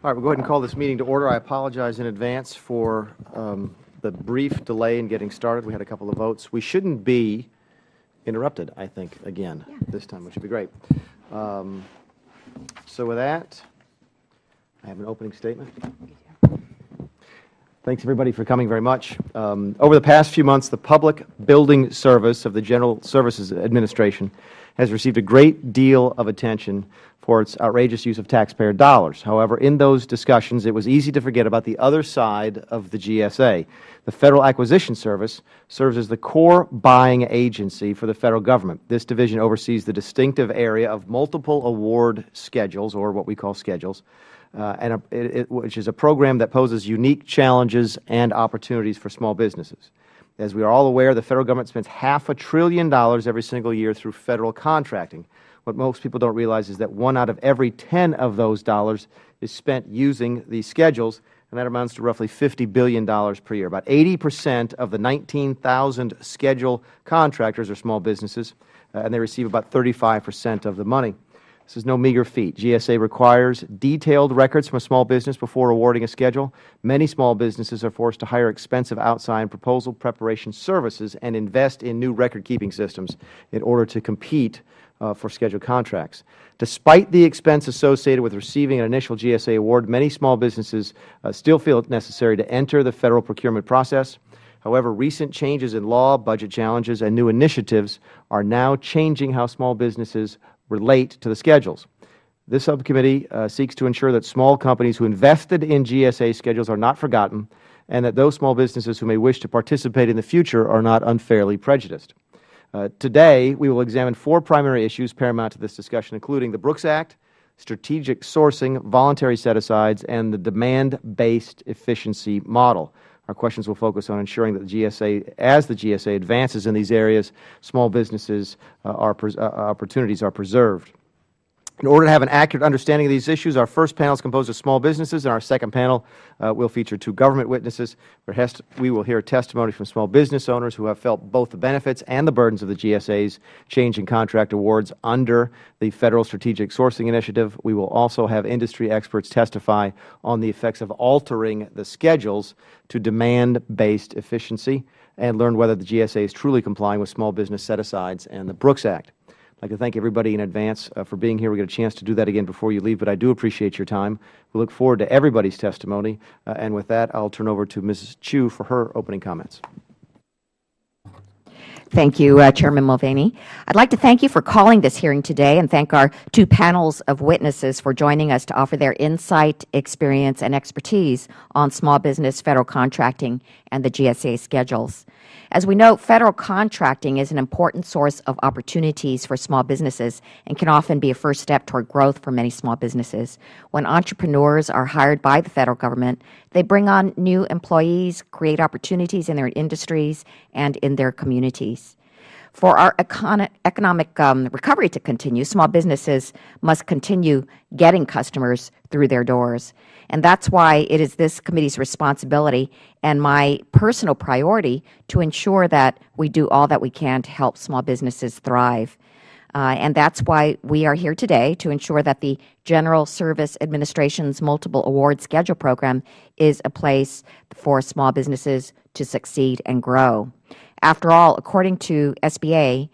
All right, we'll go ahead and call this meeting to order. I apologize in advance for the brief delay in getting started. We had a couple of votes. We shouldn't be interrupted, I think, again this time, which would be great. So with that, I have an opening statement. Thanks, everybody, for coming very much. Over the past few months, the Public Building Service of the General Services Administration has received a great deal of attention for its outrageous use of taxpayer dollars. However, in those discussions, it was easy to forget about the other side of the GSA. The Federal Acquisition Service serves as the core buying agency for the Federal Government. This division oversees the distinctive area of multiple award schedules, or what we call schedules, which is a program that poses unique challenges and opportunities for small businesses. As we are all aware, the Federal Government spends $500 billion every single year through Federal contracting. What most people don't realize is that 1 out of every 10 of those dollars is spent using these schedules, and that amounts to roughly $50 billion per year. About 80% of the 19,000 schedule contractors are small businesses, and they receive about 35% of the money. This is no meager feat. GSA requires detailed records from a small business before awarding a schedule. Many small businesses are forced to hire expensive outside proposal preparation services and invest in new record-keeping systems in order to compete for scheduled contracts. Despite the expense associated with receiving an initial GSA award, many small businesses still feel it necessary to enter the Federal procurement process. However, recent changes in law, budget challenges, and new initiatives are now changing how small businesses relate to the schedules. This subcommittee seeks to ensure that small companies who invested in GSA schedules are not forgotten, and that those small businesses who may wish to participate in the future are not unfairly prejudiced. Today, we will examine 4 primary issues paramount to this discussion, including the Brooks Act, strategic sourcing, voluntary set-asides, and the demand-based efficiency model. Our questions will focus on ensuring that the GSA, as the GSA advances in these areas, small businesses' opportunities are preserved. In order to have an accurate understanding of these issues, our first panel is composed of small businesses, and our second panel will feature 2 government witnesses. We will hear testimony from small business owners who have felt both the benefits and the burdens of the GSA's change in contract awards under the Federal Strategic Sourcing Initiative. We will also have industry experts testify on the effects of altering the schedules to demand-based efficiency and learn whether the GSA is truly complying with small business set-asides and the Brooks Act. I'd like to thank everybody in advance for being here. We get a chance to do that again before you leave, but I do appreciate your time. We look forward to everybody's testimony, and with that, I'll turn over to Mrs. Chu for her opening comments. Thank you, Chairman Mulvaney. I'd like to thank you for calling this hearing today and thank our 2 panels of witnesses for joining us to offer their insight, experience, and expertise on small business, Federal contracting, and the GSA schedules. As we know, Federal contracting is an important source of opportunities for small businesses and can often be a first step toward growth for many small businesses. When entrepreneurs are hired by the Federal Government, they bring on new employees, create opportunities in their industries and in their communities. For our economic recovery to continue, small businesses must continue getting customers through their doors. And that's why it is this committee's responsibility and my personal priority to ensure that we do all that we can to help small businesses thrive. And that's why we are here today, to ensure that the General Service Administration's Multiple Award Schedule Program is a place for small businesses to succeed and grow. After all, according to SBA,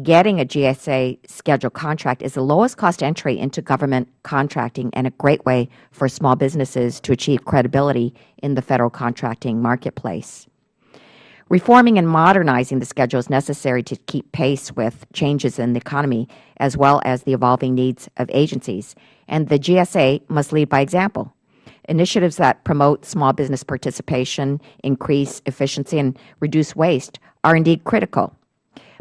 getting a GSA schedule contract is the lowest cost entry into government contracting and a great way for small businesses to achieve credibility in the Federal contracting marketplace. Reforming and modernizing the schedule is necessary to keep pace with changes in the economy as well as the evolving needs of agencies, and the GSA must lead by example. Initiatives that promote small business participation, increase efficiency, and reduce waste are indeed critical.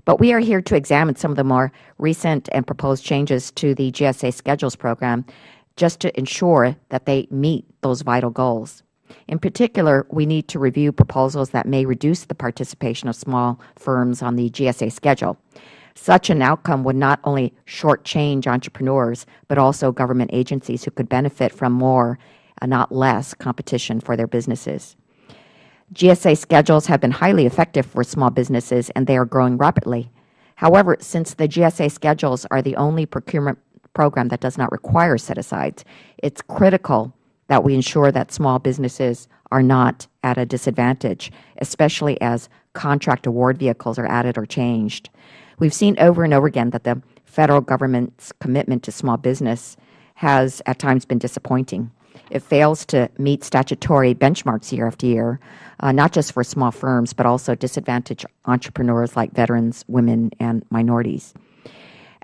But we are here to examine some of the more recent and proposed changes to the GSA Schedules program just to ensure that they meet those vital goals. In particular, we need to review proposals that may reduce the participation of small firms on the GSA schedule. Such an outcome would not only shortchange entrepreneurs, but also government agencies who could benefit from more, not less, competition for their businesses. GSA schedules have been highly effective for small businesses, and they are growing rapidly. However, since the GSA schedules are the only procurement program that does not require set-asides, it's critical that we ensure that small businesses are not at a disadvantage, especially as contract award vehicles are added or changed. We've seen over and over again that the Federal Government's commitment to small business has at times been disappointing. It fails to meet statutory benchmarks year after year, not just for small firms, but also disadvantaged entrepreneurs like veterans, women, and minorities.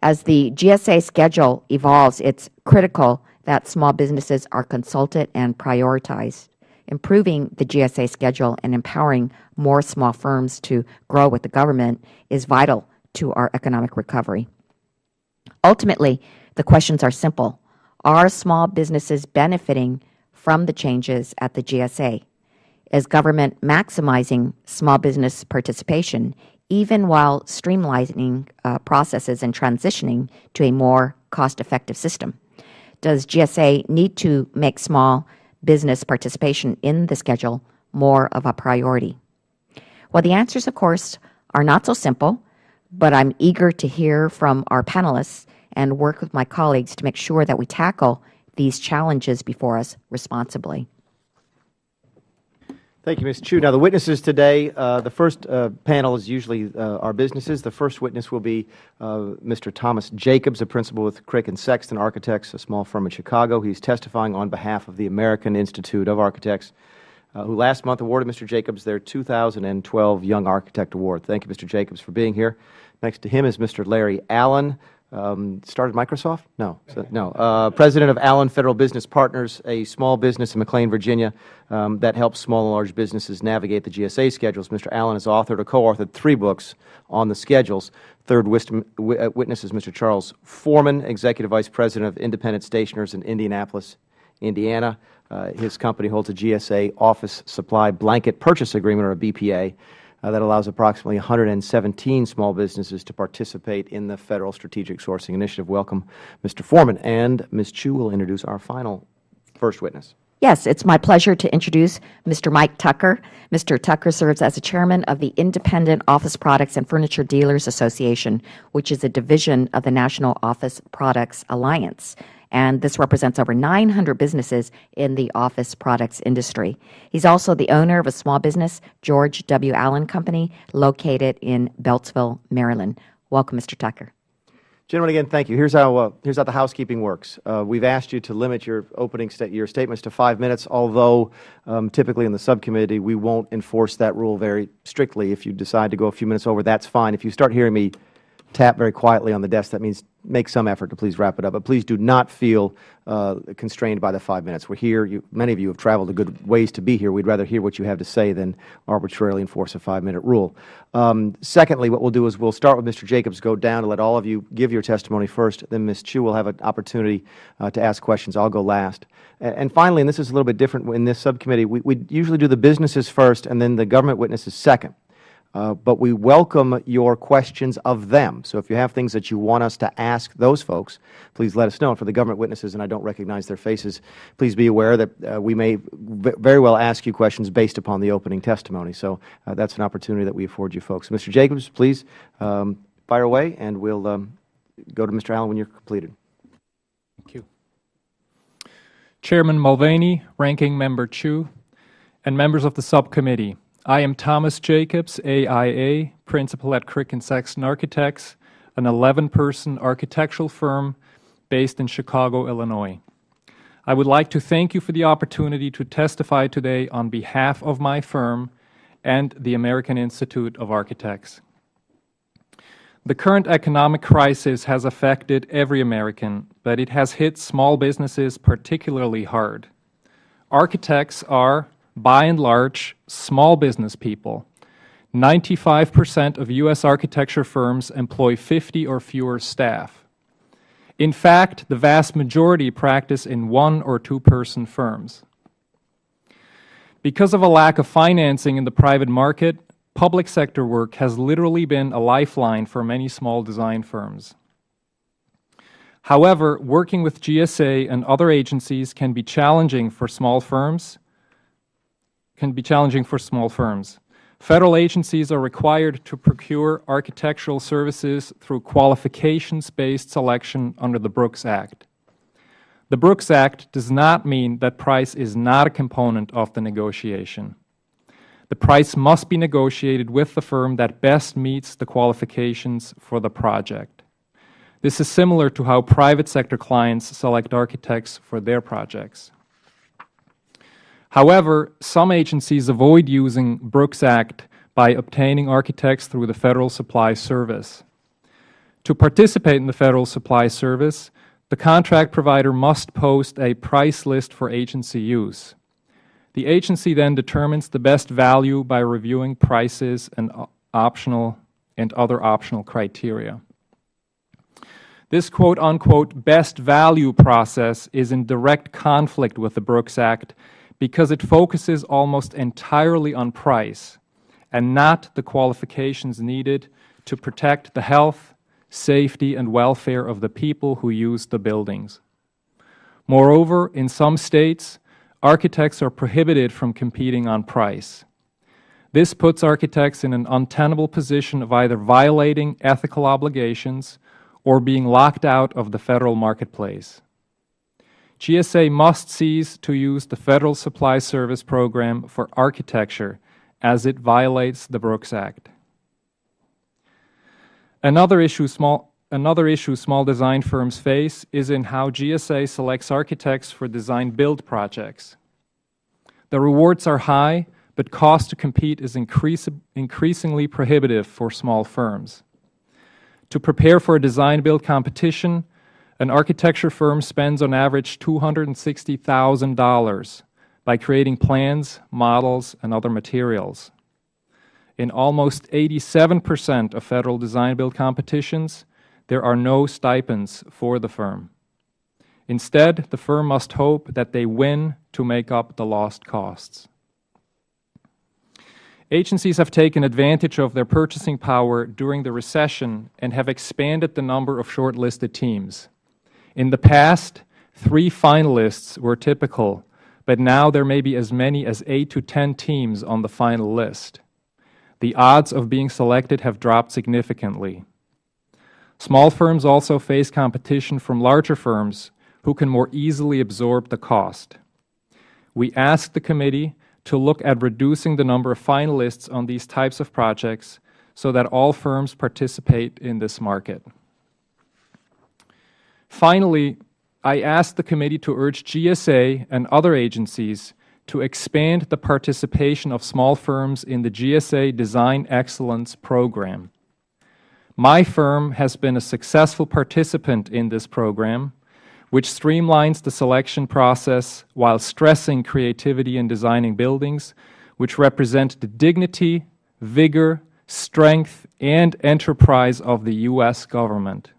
As the GSA schedule evolves, it's critical that small businesses are consulted and prioritized. Improving the GSA schedule and empowering more small firms to grow with the government is vital to our economic recovery. Ultimately, the questions are simple. Are small businesses benefiting from the changes at the GSA? Is government maximizing small business participation, even while streamlining processes and transitioning to a more cost-effective system? Does GSA need to make small business participation in the schedule more of a priority? Well, the answers, of course, are not so simple, but I'm eager to hear from our panelists and work with my colleagues to make sure that we tackle these challenges before us responsibly. Thank you, Ms. Chu. Now, the witnesses today, the first panel is usually our businesses. The first witness will be Mr. Thomas Jacobs, a principal with Crick and Sexton Architects, a small firm in Chicago. He's testifying on behalf of the American Institute of Architects, who last month awarded Mr. Jacobs their 2012 Young Architect Award. Thank you, Mr. Jacobs, for being here. Next to him is Mr. Larry Allen, started Microsoft? No. President of Allen Federal Business Partners, a small business in McLean, Virginia, that helps small and large businesses navigate the GSA schedules. Mr. Allen has authored or co-authored 3 books on the schedules. Third witness is Mr. Charles Foreman, Executive Vice President of Independent Stationers in Indianapolis, Indiana. His company holds a GSA Office Supply Blanket Purchase Agreement, or a BPA, that allows approximately 117 small businesses to participate in the Federal Strategic Sourcing Initiative. Welcome, Mr. Foreman. And Ms. Chu will introduce our final first witness. Yes, it's my pleasure to introduce Mr. Mike Tucker. Mr. Tucker serves as the chairman of the Independent Office Products and Furniture Dealers Association, which is a division of the National Office Products Alliance. And this represents over 900 businesses in the office products industry. He's also the owner of a small business, George W. Allen Company, located in Beltsville, Maryland. Welcome, Mr. Tucker. Gentlemen, again, thank you. Here's how the housekeeping works. We've asked you to limit your your statements to 5 minutes, although typically in the subcommittee we won't enforce that rule very strictly. If you decide to go a few minutes over, that's fine. If you start hearing me tap very quietly on the desk, that means make some effort to please wrap it up. But please do not feel constrained by the 5 minutes. We're here. Many of you have traveled a good ways to be here. We'd rather hear what you have to say than arbitrarily enforce a 5-minute rule. Secondly, what we'll do is we'll start with Mr. Jacobs, go down to let all of you give your testimony first. Then Ms. Chu will have an opportunity to ask questions. I'll go last. And finally, and this is a little bit different in this subcommittee, we usually do the businesses first and then the government witnesses second. But we welcome your questions of them. So if you have things that you want us to ask those folks, please let us know. And for the government witnesses, and I don't recognize their faces, please be aware that we may very well ask you questions based upon the opening testimony. So that's an opportunity that we afford you folks. Mr. Jacobs, please fire away, and we'll go to Mr. Allen when you're completed. Thank you. Chairman Mulvaney, Ranking Member Chu, and members of the subcommittee. I am Thomas Jacobs, AIA, principal at Crick and Sexton Architects, an 11-person architectural firm based in Chicago, Illinois. I would like to thank you for the opportunity to testify today on behalf of my firm and the American Institute of Architects. The current economic crisis has affected every American, but it has hit small businesses particularly hard. Architects are, by and large, small business people. 95% of U.S. architecture firms employ 50 or fewer staff. In fact, the vast majority practice in 1- or 2-person firms. Because of a lack of financing in the private market, public sector work has literally been a lifeline for many small design firms. However, working with GSA and other agencies can be challenging for small firms. Federal agencies are required to procure architectural services through qualifications-based selection under the Brooks Act. The Brooks Act does not mean that price is not a component of the negotiation. The price must be negotiated with the firm that best meets the qualifications for the project. This is similar to how private sector clients select architects for their projects. However, some agencies avoid using Brooks Act by obtaining architects through the Federal Supply Service. To participate in the Federal Supply Service, the contract provider must post a price list for agency use. The agency then determines the best value by reviewing prices and other optional criteria. This quote-unquote best value process is in direct conflict with the Brooks Act because it focuses almost entirely on price and not the qualifications needed to protect the health, safety, and welfare of the people who use the buildings. Moreover, in some states, architects are prohibited from competing on price. This puts architects in an untenable position of either violating ethical obligations or being locked out of the federal marketplace. GSA must cease to use the Federal Supply Service program for architecture as it violates the Brooks Act. Another issue small design firms face is in how GSA selects architects for design-build projects. The rewards are high, but cost to compete is increasingly prohibitive for small firms. To prepare for a design-build competition, an architecture firm spends on average $260,000 by creating plans, models, and other materials. In almost 87% of federal design-build competitions, there are no stipends for the firm. Instead, the firm must hope that they win to make up the lost costs. Agencies have taken advantage of their purchasing power during the recession and have expanded the number of shortlisted teams. In the past, 3 finalists were typical, but now there may be as many as 8 to 10 teams on the final list. The odds of being selected have dropped significantly. Small firms also face competition from larger firms who can more easily absorb the cost. We asked the committee to look at reducing the number of finalists on these types of projects so that all firms participate in this market. Finally, I asked the committee to urge GSA and other agencies to expand the participation of small firms in the GSA Design Excellence Program. My firm has been a successful participant in this program, which streamlines the selection process while stressing creativity in designing buildings, which represent the dignity, vigor, strength, and enterprise of the U.S. government.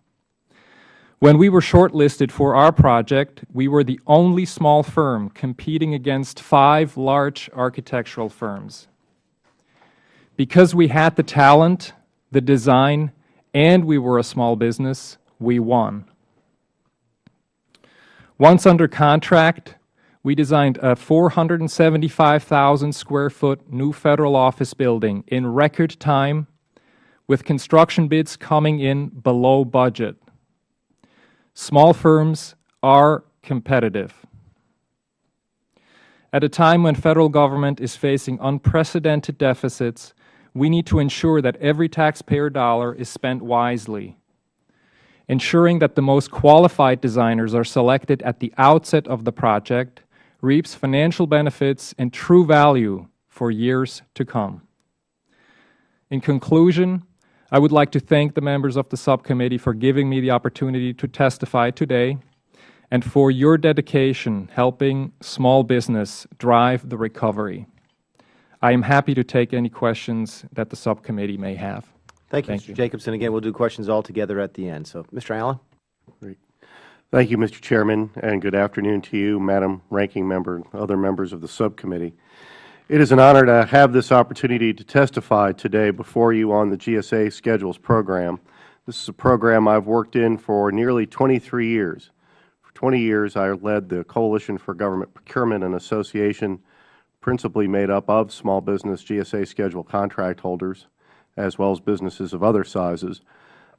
When we were shortlisted for our project, we were the only small firm competing against 5 large architectural firms. Because we had the talent, the design, and we were a small business, we won. Once under contract, we designed a 475,000 square foot new federal office building in record time, with construction bids coming in below budget. Small firms are competitive. At a time when federal government is facing unprecedented deficits, we need to ensure that every taxpayer dollar is spent wisely. Ensuring that the most qualified designers are selected at the outset of the project reaps financial benefits and true value for years to come. In conclusion, I would like to thank the members of the subcommittee for giving me the opportunity to testify today and for your dedication helping small business drive the recovery. I am happy to take any questions that the subcommittee may have. Thank you, Mr. Jacobson. Again, we'll do questions all together at the end. So, Mr. Allen. Great. Thank you, Mr. Chairman, and good afternoon to you, Madam Ranking Member, and other members of the subcommittee. It is an honor to have this opportunity to testify today before you on the GSA Schedules program. This is a program I've worked in for nearly 23 years. For 20 years, I led the Coalition for Government Procurement, an association principally made up of small business GSA schedule contract holders, as well as businesses of other sizes.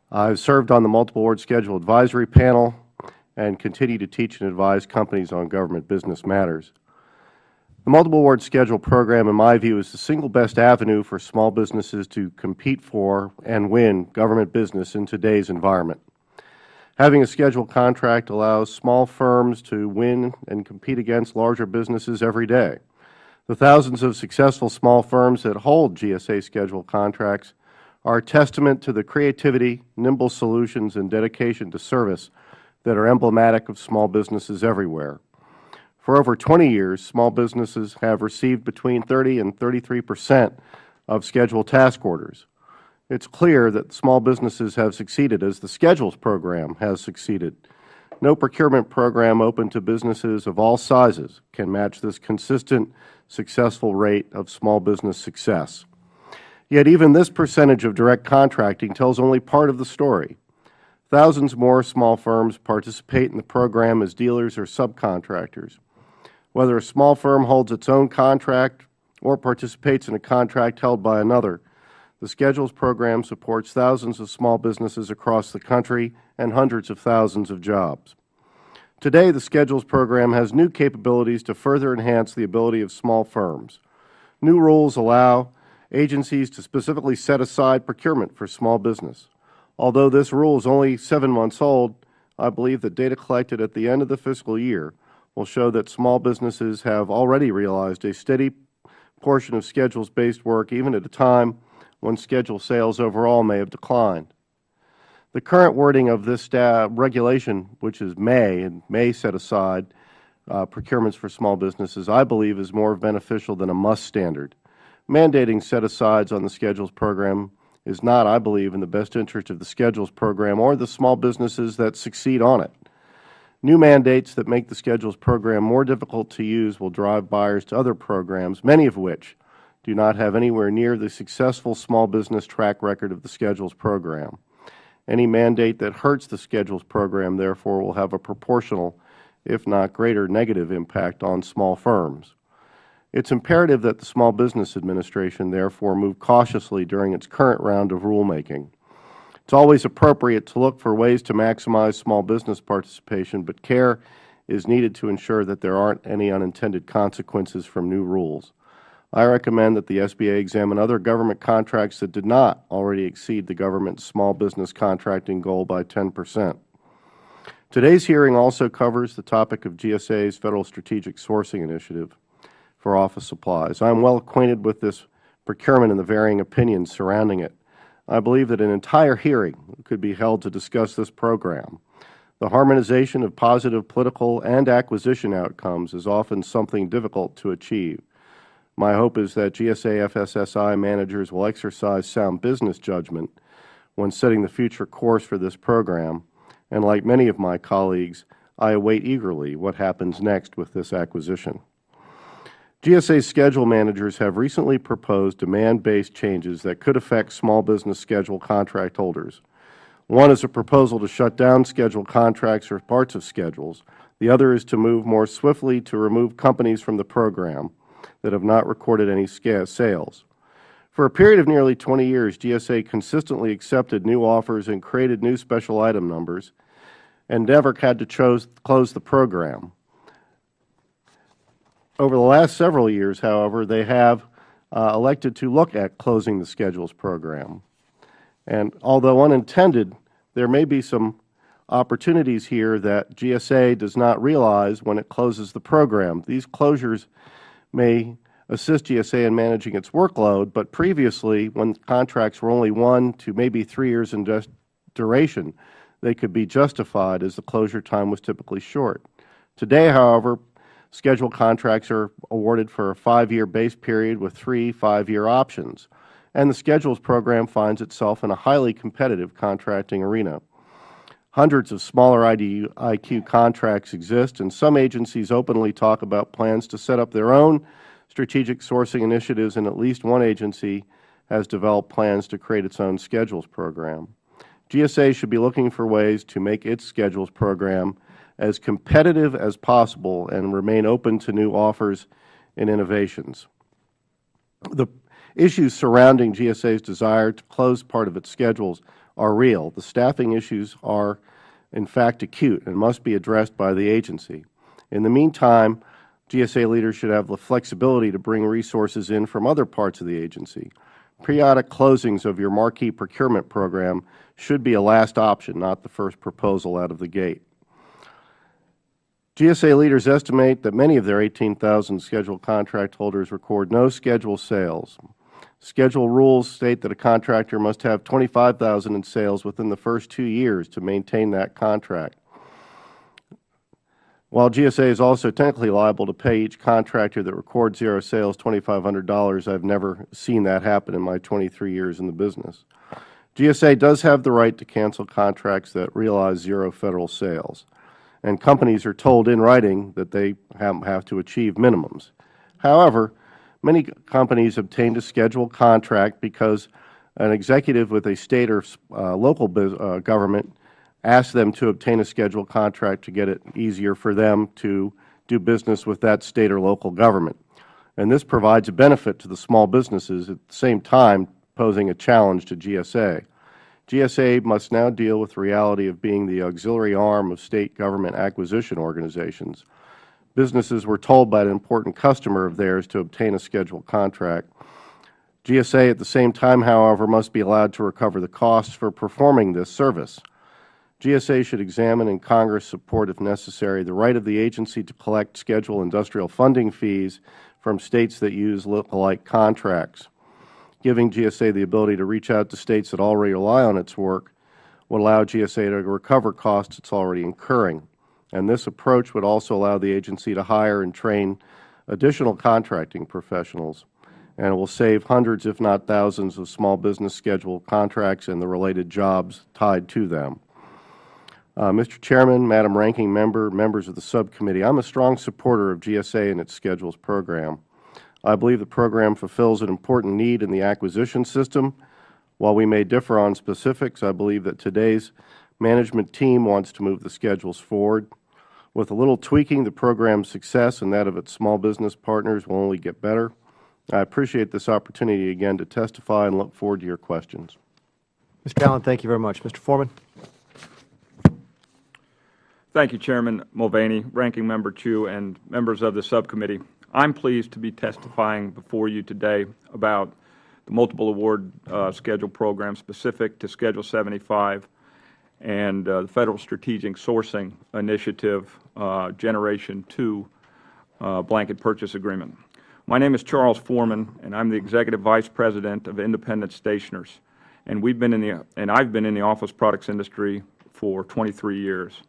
I've served on the Multiple Award Schedule Advisory Panel and continue to teach and advise companies on government business matters. The Multiple Award Schedule program, in my view, is the single best avenue for small businesses to compete for and win government business in today's environment. Having a scheduled contract allows small firms to win and compete against larger businesses every day. The thousands of successful small firms that hold GSA scheduled contracts are a testament to the creativity, nimble solutions, and dedication to service that are emblematic of small businesses everywhere. For over 20 years, small businesses have received between 30 and 33% of scheduled task orders. It is clear that small businesses have succeeded as the Schedules program has succeeded. No procurement program open to businesses of all sizes can match this consistent, successful rate of small business success. Yet even this percentage of direct contracting tells only part of the story. Thousands more small firms participate in the program as dealers or subcontractors. Whether a small firm holds its own contract or participates in a contract held by another, the Schedules program supports thousands of small businesses across the country and hundreds of thousands of jobs. Today, the Schedules program has new capabilities to further enhance the ability of small firms. New rules allow agencies to specifically set aside procurement for small business. Although this rule is only 7 months old, I believe that data collected at the end of the fiscal year will show that small businesses have already realized a steady portion of Schedules-based work, even at a time when schedule sales overall may have declined. The current wording of this regulation, which is may set aside procurements for small businesses, I believe is more beneficial than a must standard. Mandating set-asides on the Schedules program is not, I believe, in the best interest of the Schedules program or the small businesses that succeed on it. New mandates that make the Schedules program more difficult to use will drive buyers to other programs, many of which do not have anywhere near the successful small business track record of the Schedules program. Any mandate that hurts the Schedules program, therefore, will have a proportional, if not greater, negative impact on small firms. It is imperative that the Small Business Administration, therefore, move cautiously during its current round of rulemaking. It is always appropriate to look for ways to maximize small business participation, but care is needed to ensure that there aren't any unintended consequences from new rules. I recommend that the SBA examine other government contracts that did not already exceed the government's small business contracting goal by 10%. Today's hearing also covers the topic of GSA's Federal Strategic Sourcing Initiative for office supplies. I am well acquainted with this procurement and the varying opinions surrounding it. I believe that an entire hearing could be held to discuss this program. The harmonization of positive political and acquisition outcomes is often something difficult to achieve. My hope is that GSA FSSI managers will exercise sound business judgment when setting the future course for this program, and like many of my colleagues, I await eagerly what happens next with this acquisition. GSA schedule managers have recently proposed demand-based changes that could affect small business schedule contract holders. One is a proposal to shut down schedule contracts or parts of schedules. The other is to move more swiftly to remove companies from the program that have not recorded any sales. For a period of nearly 20 years, GSA consistently accepted new offers and created new special item numbers and never had to close the program. Over the last several years, however, they have elected to look at closing the Schedules program. And although unintended, there may be some opportunities here that GSA does not realize when it closes the program. These closures may assist GSA in managing its workload, but previously, when contracts were only 1 to maybe 3 years in duration, they could be justified as the closure time was typically short. Today, however, scheduled contracts are awarded for a 5-year base period with 3 5-year options, and the Schedules program finds itself in a highly competitive contracting arena. Hundreds of smaller IDIQ contracts exist, and some agencies openly talk about plans to set up their own strategic sourcing initiatives, and at least one agency has developed plans to create its own Schedules program. GSA should be looking for ways to make its Schedules program as competitive as possible and remain open to new offers and innovations. The issues surrounding GSA's desire to close part of its schedules are real. The staffing issues are in fact acute, and must be addressed by the agency. In the meantime, GSA leaders should have the flexibility to bring resources in from other parts of the agency. Periodic closings of your marquee procurement program should be a last option, not the first proposal out of the gate. GSA leaders estimate that many of their 18,000 scheduled contract holders record no scheduled sales. Schedule rules state that a contractor must have $25,000 in sales within the first 2 years to maintain that contract. While GSA is also technically liable to pay each contractor that records zero sales $2,500, I have never seen that happen in my 23 years in the business. GSA does have the right to cancel contracts that realize zero Federal sales, and companies are told in writing that they have to achieve minimums. However, many companies obtained a scheduled contract because an executive with a state or local government asked them to obtain a scheduled contract to get it easier for them to do business with that state or local government. And this provides a benefit to the small businesses, at the same time posing a challenge to GSA. GSA must now deal with the reality of being the auxiliary arm of state government acquisition organizations. Businesses were told by an important customer of theirs to obtain a scheduled contract. GSA at the same time, however, must be allowed to recover the costs for performing this service. GSA should examine and Congress support, if necessary, the right of the agency to collect scheduled industrial funding fees from states that use look-alike contracts. Giving GSA the ability to reach out to states that already rely on its work would allow GSA to recover costs it is already incurring. And this approach would also allow the agency to hire and train additional contracting professionals, and it will save hundreds, if not thousands, of small business scheduled contracts and the related jobs tied to them. Mr. Chairman, Madam Ranking Member, members of the subcommittee, I am a strong supporter of GSA and its Schedules program. I believe the program fulfills an important need in the acquisition system. While we may differ on specifics, I believe that today's management team wants to move the schedules forward. With a little tweaking, the program's success and that of its small business partners will only get better. I appreciate this opportunity again to testify and look forward to your questions. Mr. Allen, thank you very much. Mr. Foreman. Thank you, Chairman Mulvaney, Ranking Member Chu, and members of the subcommittee. I am pleased to be testifying before you today about the multiple award schedule program specific to Schedule 75 and the Federal Strategic Sourcing Initiative Generation 2 Blanket Purchase Agreement. My name is Charles Foreman, and I am the Executive Vice President of Independent Stationers, and I've been in the office products industry for 23 years.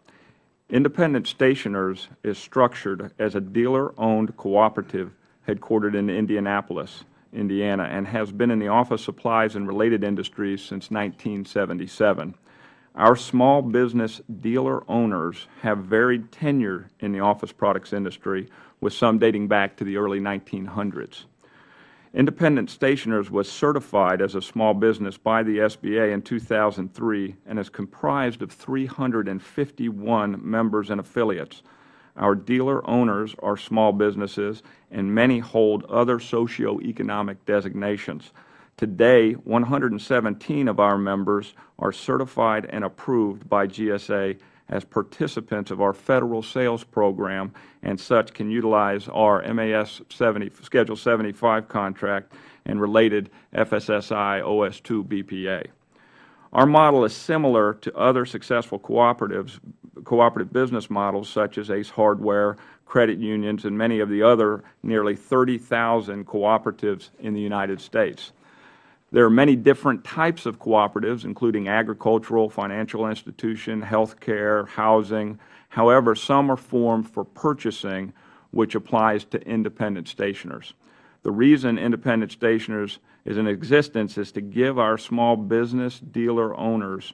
Independent Stationers is structured as a dealer-owned cooperative headquartered in Indianapolis, Indiana, and has been in the office supplies and related industries since 1977. Our small business dealer owners have varied tenure in the office products industry, with some dating back to the early 1900s. Independent Stationers was certified as a small business by the SBA in 2003 and is comprised of 351 members and affiliates. Our dealer owners are small businesses, and many hold other socioeconomic designations. Today, 117 of our members are certified and approved by GSA as participants of our Federal sales program, and such can utilize our MAS Schedule 75 contract and related FSSI OS2 BPA. Our model is similar to other successful cooperative business models such as Ace Hardware, credit unions, and many of the other nearly 30,000 cooperatives in the United States. There are many different types of cooperatives, including agricultural, financial institution, healthcare, housing. However, some are formed for purchasing, which applies to independent stationers. The reason independent stationers is in existence is to give our small business dealer owners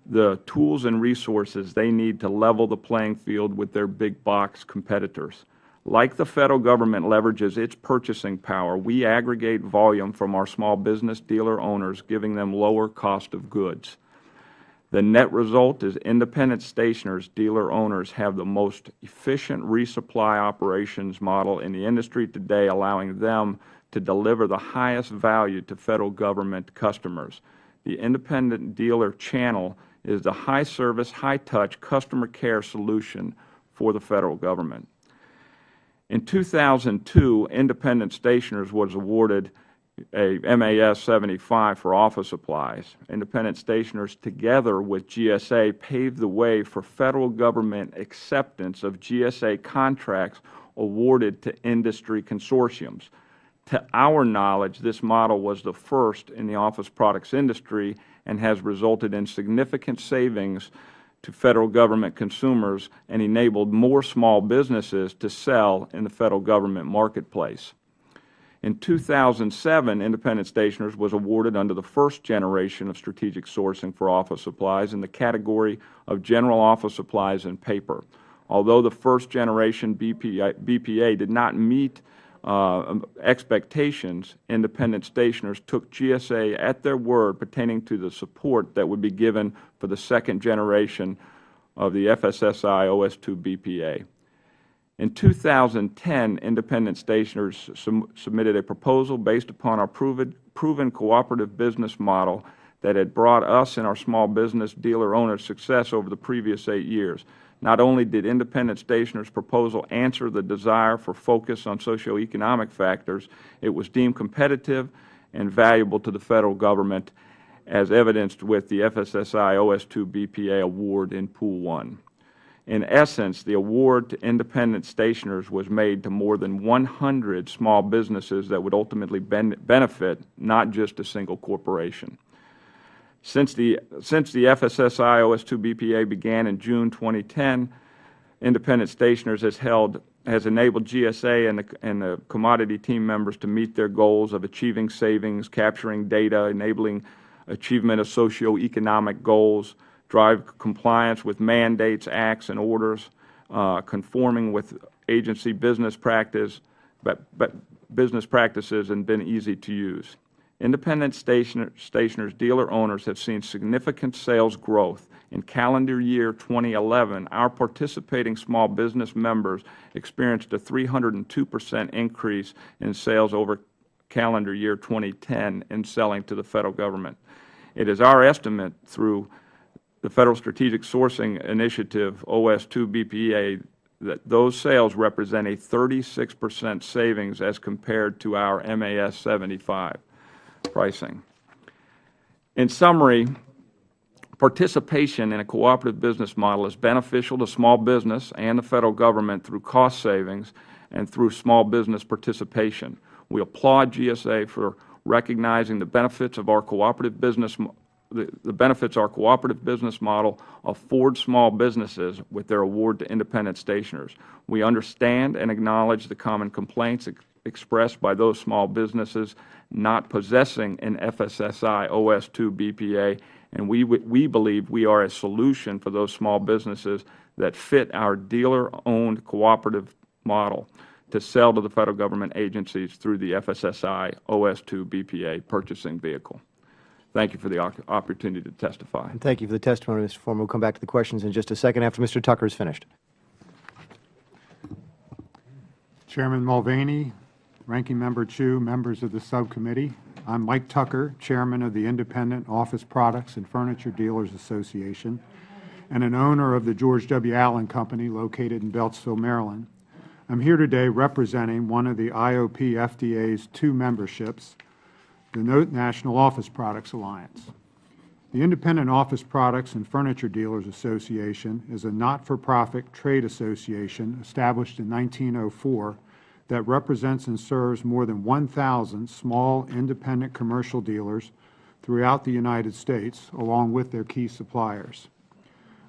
the tools and resources they need to level the playing field with their big box competitors. Like the Federal Government leverages its purchasing power, we aggregate volume from our small business dealer owners, giving them lower cost of goods. The net result is independent stationers dealer owners have the most efficient resupply operations model in the industry today, allowing them to deliver the highest value to Federal Government customers. The independent dealer channel is the high-service, high-touch customer care solution for the Federal Government. In 2002, Independent Stationers was awarded a MAS 75 for office supplies. Independent Stationers, together with GSA, paved the way for Federal Government acceptance of GSA contracts awarded to industry consortiums. To our knowledge, this model was the first in the office products industry and has resulted in significant savings to Federal Government consumers and enabled more small businesses to sell in the Federal Government marketplace. In 2007, Independent Stationers was awarded under the first generation of strategic sourcing for office supplies in the category of general office supplies and paper. Although the first generation BPA did not meet expectations, Independent Stationers took GSA at their word pertaining to the support that would be given for the second generation of the FSSI OS2 BPA. In 2010, Independent Stationers submitted a proposal based upon our proven cooperative business model that had brought us and our small business dealer owners success over the previous 8 years. Not only did Independent Stationers' proposal answer the desire for focus on socioeconomic factors, it was deemed competitive and valuable to the Federal Government, as evidenced with the FSSI OS2 BPA award in Pool 1. In essence, the award to Independent Stationers was made to more than 100 small businesses that would ultimately benefit not just a single corporation. Since the FSSI OS2 BPA began in June 2010, Independent Stationers has enabled GSA and the commodity team members to meet their goals of achieving savings, capturing data, enabling achievement of socioeconomic goals, drive compliance with mandates, acts, and orders, conforming with agency business practices, and been easy to use. Independent Stationers dealer owners have seen significant sales growth. In calendar year 2011, our participating small business members experienced a 302% increase in sales over calendar year 2010 in selling to the Federal Government. It is our estimate through the Federal Strategic Sourcing Initiative, OS2 BPA, that those sales represent a 36% savings as compared to our MAS 75 pricing. In summary, participation in a cooperative business model is beneficial to small business and the Federal Government through cost savings and through small business participation. We applaud GSA for recognizing the benefits of our cooperative business our cooperative business model affords small businesses with their award to Independent Stationers. We understand and acknowledge the common complaints expressed by those small businesses not possessing an FSSI OS2 BPA, and we believe we are a solution for those small businesses that fit our dealer-owned cooperative model to sell to the Federal Government agencies through the FSSI OS2 BPA purchasing vehicle. Thank you for the opportunity to testify. And thank you for the testimony, Mr. Foreman. We will come back to the questions in just a second after Mr. Tucker is finished. Chairman Mulvaney, Ranking Member Chu, members of the subcommittee, I am Mike Tucker, Chairman of the Independent Office Products and Furniture Dealers Association and an owner of the George W. Allen Company located in Beltsville, Maryland. I am here today representing one of the IOP FDA's 2 memberships, the National Office Products Alliance. The Independent Office Products and Furniture Dealers Association is a not-for-profit trade association established in 1904 that represents and serves more than 1,000 small independent commercial dealers throughout the United States, along with their key suppliers.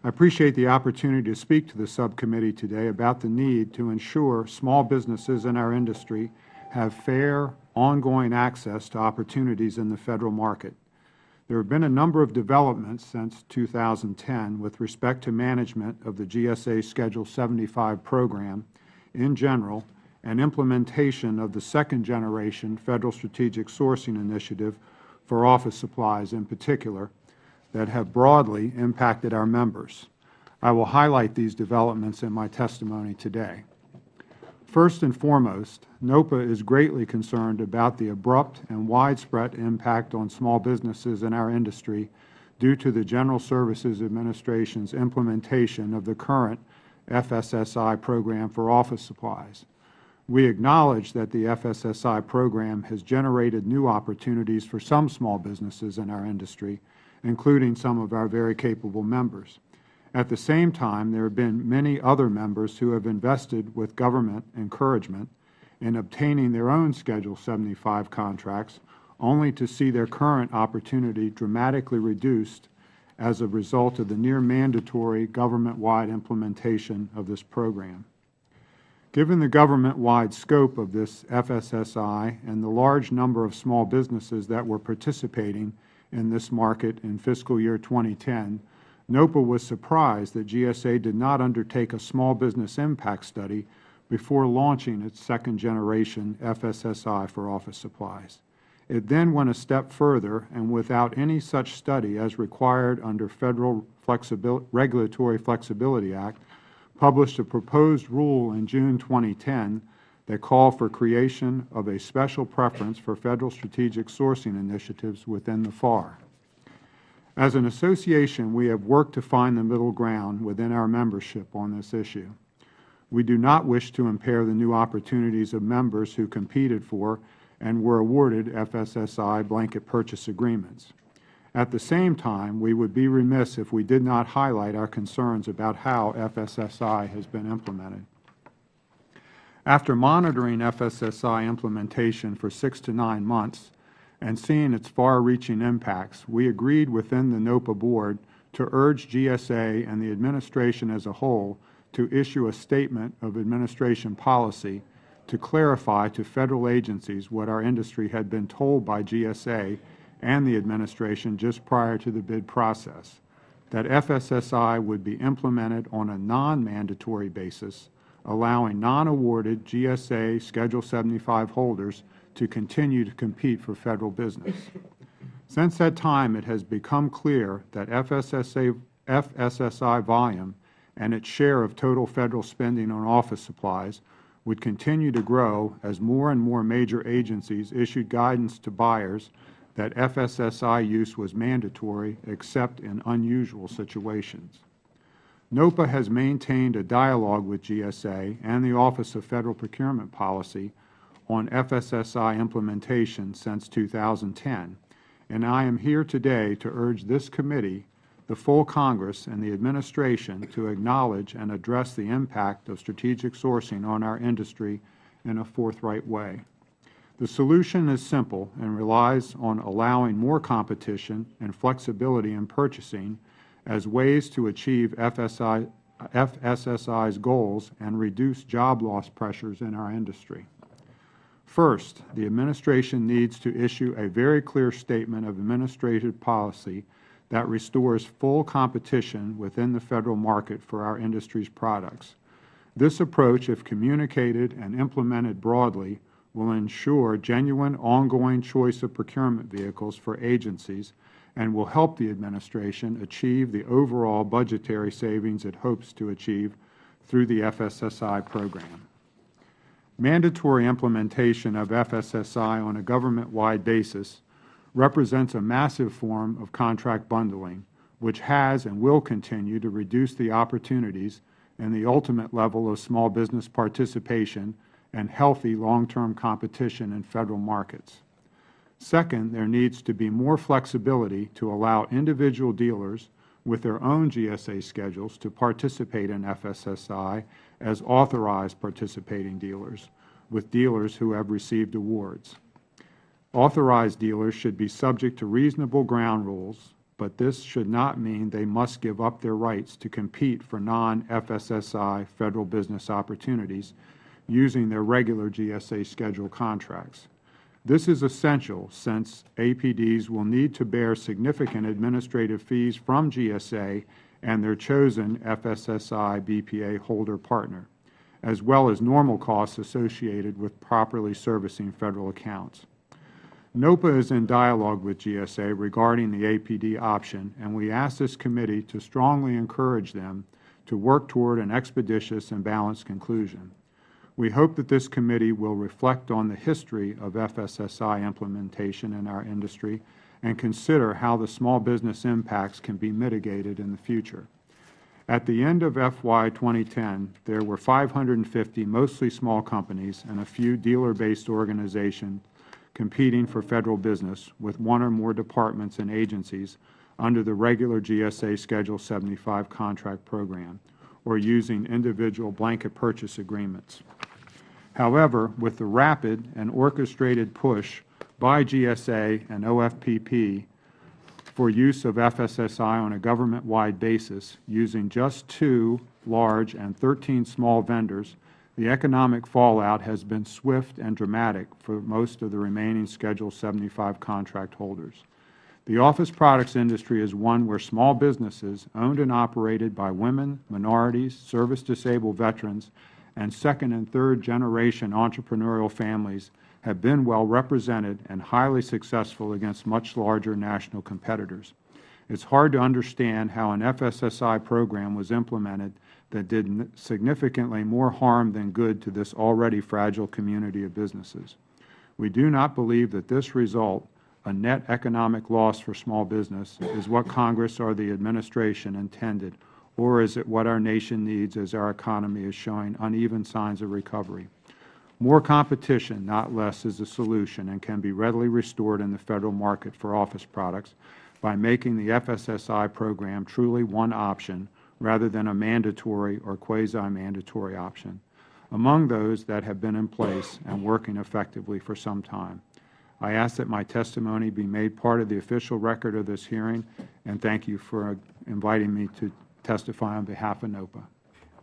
I appreciate the opportunity to speak to the subcommittee today about the need to ensure small businesses in our industry have fair, ongoing access to opportunities in the Federal market. There have been a number of developments since 2010 with respect to management of the GSA Schedule 75 program in general and implementation of the second-generation Federal Strategic Sourcing Initiative for office supplies in particular that have broadly impacted our members. I will highlight these developments in my testimony today. First and foremost, NOPA is greatly concerned about the abrupt and widespread impact on small businesses in our industry due to the General Services Administration's implementation of the current FSSI program for office supplies. We acknowledge that the FSSI program has generated new opportunities for some small businesses in our industry, including some of our very capable members. At the same time, there have been many other members who have invested with government encouragement in obtaining their own Schedule 75 contracts, only to see their current opportunity dramatically reduced as a result of the near-mandatory government-wide implementation of this program. Given the government-wide scope of this FSSI and the large number of small businesses that were participating in this market in fiscal year 2010, NOPA was surprised that GSA did not undertake a small business impact study before launching its second-generation FSSI for office supplies. It then went a step further, and without any such study as required under Federal Regulatory Flexibility Act, published a proposed rule in June 2010 that called for creation of a special preference for Federal strategic sourcing initiatives within the FAR. As an association, we have worked to find the middle ground within our membership on this issue. We do not wish to impair the new opportunities of members who competed for and were awarded FSSI blanket purchase agreements. At the same time, we would be remiss if we did not highlight our concerns about how FSSI has been implemented. After monitoring FSSI implementation for 6 to 9 months and seeing its far-reaching impacts, we agreed within the NOPA Board to urge GSA and the Administration as a whole to issue a statement of administration policy to clarify to Federal agencies what our industry had been told by GSA and the Administration just prior to the bid process, that FSSI would be implemented on a non-mandatory basis, allowing non-awarded GSA Schedule 75 holders to continue to compete for Federal business. Since that time, it has become clear that FSSI volume and its share of total Federal spending on office supplies would continue to grow as more and more major agencies issued guidance to buyers that FSSI use was mandatory except in unusual situations. NOPA has maintained a dialogue with GSA and the Office of Federal Procurement Policy on FSSI implementation since 2010, and I am here today to urge this committee, the full Congress, and the Administration to acknowledge and address the impact of strategic sourcing on our industry in a forthright way. The solution is simple and relies on allowing more competition and flexibility in purchasing as ways to achieve FSSI's goals and reduce job loss pressures in our industry. First, the Administration needs to issue a very clear statement of administrative policy that restores full competition within the Federal market for our industry's products. This approach, if communicated and implemented broadly, will ensure genuine ongoing choice of procurement vehicles for agencies and will help the Administration achieve the overall budgetary savings it hopes to achieve through the FSSI program. Mandatory implementation of FSSI on a government-wide basis represents a massive form of contract bundling, which has and will continue to reduce the opportunities and the ultimate level of small business participation and healthy long-term competition in Federal markets. Second, there needs to be more flexibility to allow individual dealers with their own GSA schedules to participate in FSSI as authorized participating dealers, with dealers who have received awards. Authorized dealers should be subject to reasonable ground rules, but this should not mean they must give up their rights to compete for non-FSSI Federal business opportunities using their regular GSA schedule contracts. This is essential since APDs will need to bear significant administrative fees from GSA and their chosen FSSI BPA holder partner, as well as normal costs associated with properly servicing Federal accounts. NOPA is in dialogue with GSA regarding the APD option, and we ask this committee to strongly encourage them to work toward an expeditious and balanced conclusion. We hope that this committee will reflect on the history of FSSI implementation in our industry and consider how the small business impacts can be mitigated in the future. At the end of FY 2010, there were 550 mostly small companies and a few dealer-based organizations competing for Federal business with one or more departments and agencies under the regular GSA Schedule 75 contract program, or using individual blanket purchase agreements. However, with the rapid and orchestrated push by GSA and OFPP for use of FSSI on a government-wide basis, using just 2 large and 13 small vendors, the economic fallout has been swift and dramatic for most of the remaining Schedule 75 contract holders. The office products industry is one where small businesses owned and operated by women, minorities, service-disabled veterans, and second- and third-generation entrepreneurial families have been well represented and highly successful against much larger national competitors. It is hard to understand how an FSSI program was implemented that did significantly more harm than good to this already fragile community of businesses. We do not believe that this result, a net economic loss for small business, is what Congress or the Administration intended, or is it what our nation needs as our economy is showing uneven signs of recovery. More competition, not less, is the solution and can be readily restored in the Federal market for office products by making the FSSI program truly one option rather than a mandatory or quasi-mandatory option, among those that have been in place and working effectively for some time. I ask that my testimony be made part of the official record of this hearing, and thank you for inviting me to testify on behalf of NOPA.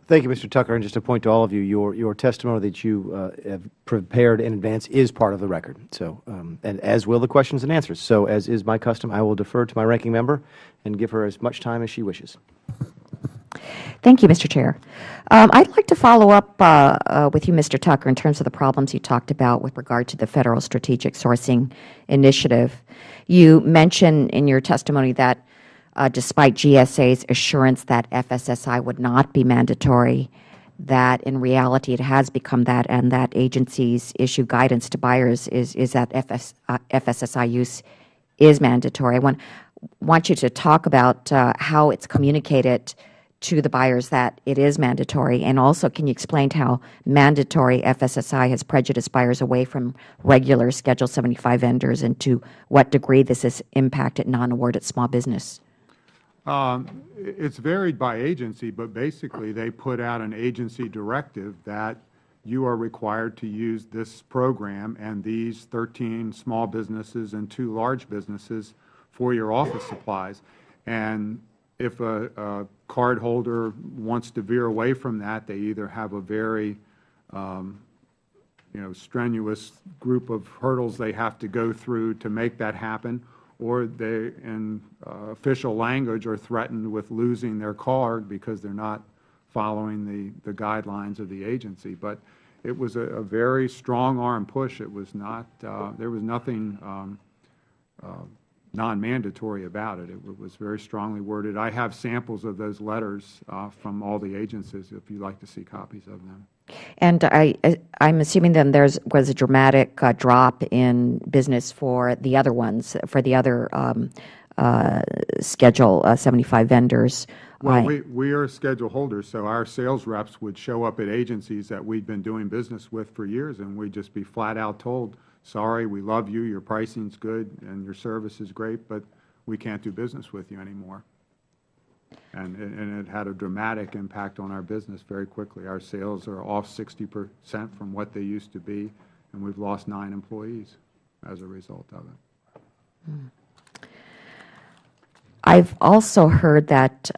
Thank you, Mr. Tucker. And just to point to all of you, your testimony that you have prepared in advance is part of the record. So, and as will the questions and answers. So, as is my custom, I will defer to my ranking member and give her as much time as she wishes. Thank you, Mr. Chair. I'd like to follow up with you, Mr. Tucker, in terms of the problems you talked about with regard to the Federal Strategic Sourcing Initiative. You mentioned in your testimony that despite GSA's assurance that FSSI would not be mandatory, that in reality it has become that, and that agencies issue guidance to buyers is that FSSI use is mandatory. I want you to talk about how it's communicated to the buyers that it is mandatory, and also can you explain how mandatory FSSI has prejudiced buyers away from regular Schedule 75 vendors, and to what degree this has impacted non-awarded small business? It's varied by agency, but basically they put out an agency directive that you are required to use this program and these 13 small businesses and 2 large businesses for your office supplies. And if a card holder wants to veer away from that, they either have a very strenuous group of hurdles they have to go through to make that happen, or they, in official language, are threatened with losing their card because they're not following the guidelines of the agency. But it was a very strong-arm push. It was not, there was nothing non-mandatory about it. It was very strongly worded. I have samples of those letters from all the agencies if you'd like to see copies of them. And I'm assuming then there was a dramatic drop in business for the other ones, for the other Schedule 75 vendors. Well, we are schedule holders, so our sales reps would show up at agencies that we'd been doing business with for years, and we'd just be flat out told, sorry, we love you, your pricing's good, and your service is great, but we can't do business with you anymore. And it had a dramatic impact on our business very quickly. Our sales are off 60% from what they used to be, and we've lost 9 employees as a result of it. I've also heard that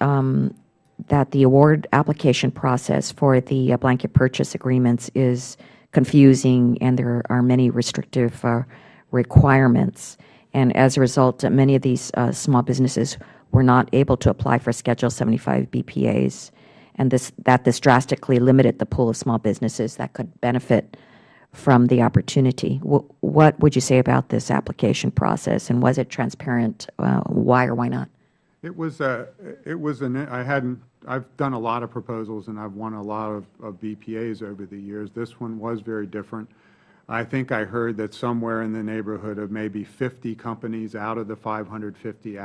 that the award application process for the blanket purchase agreements is confusing, and there are many restrictive requirements. And as a result, many of these small businesses were not able to apply for Schedule 75 BPAs, and this drastically limited the pool of small businesses that could benefit from the opportunity. What would you say about this application process, and was it transparent? Why or why not? I've done a lot of proposals, and I've won a lot of BPAs over the years. This one was very different. I think I heard that somewhere in the neighborhood of maybe 50 companies out of the 550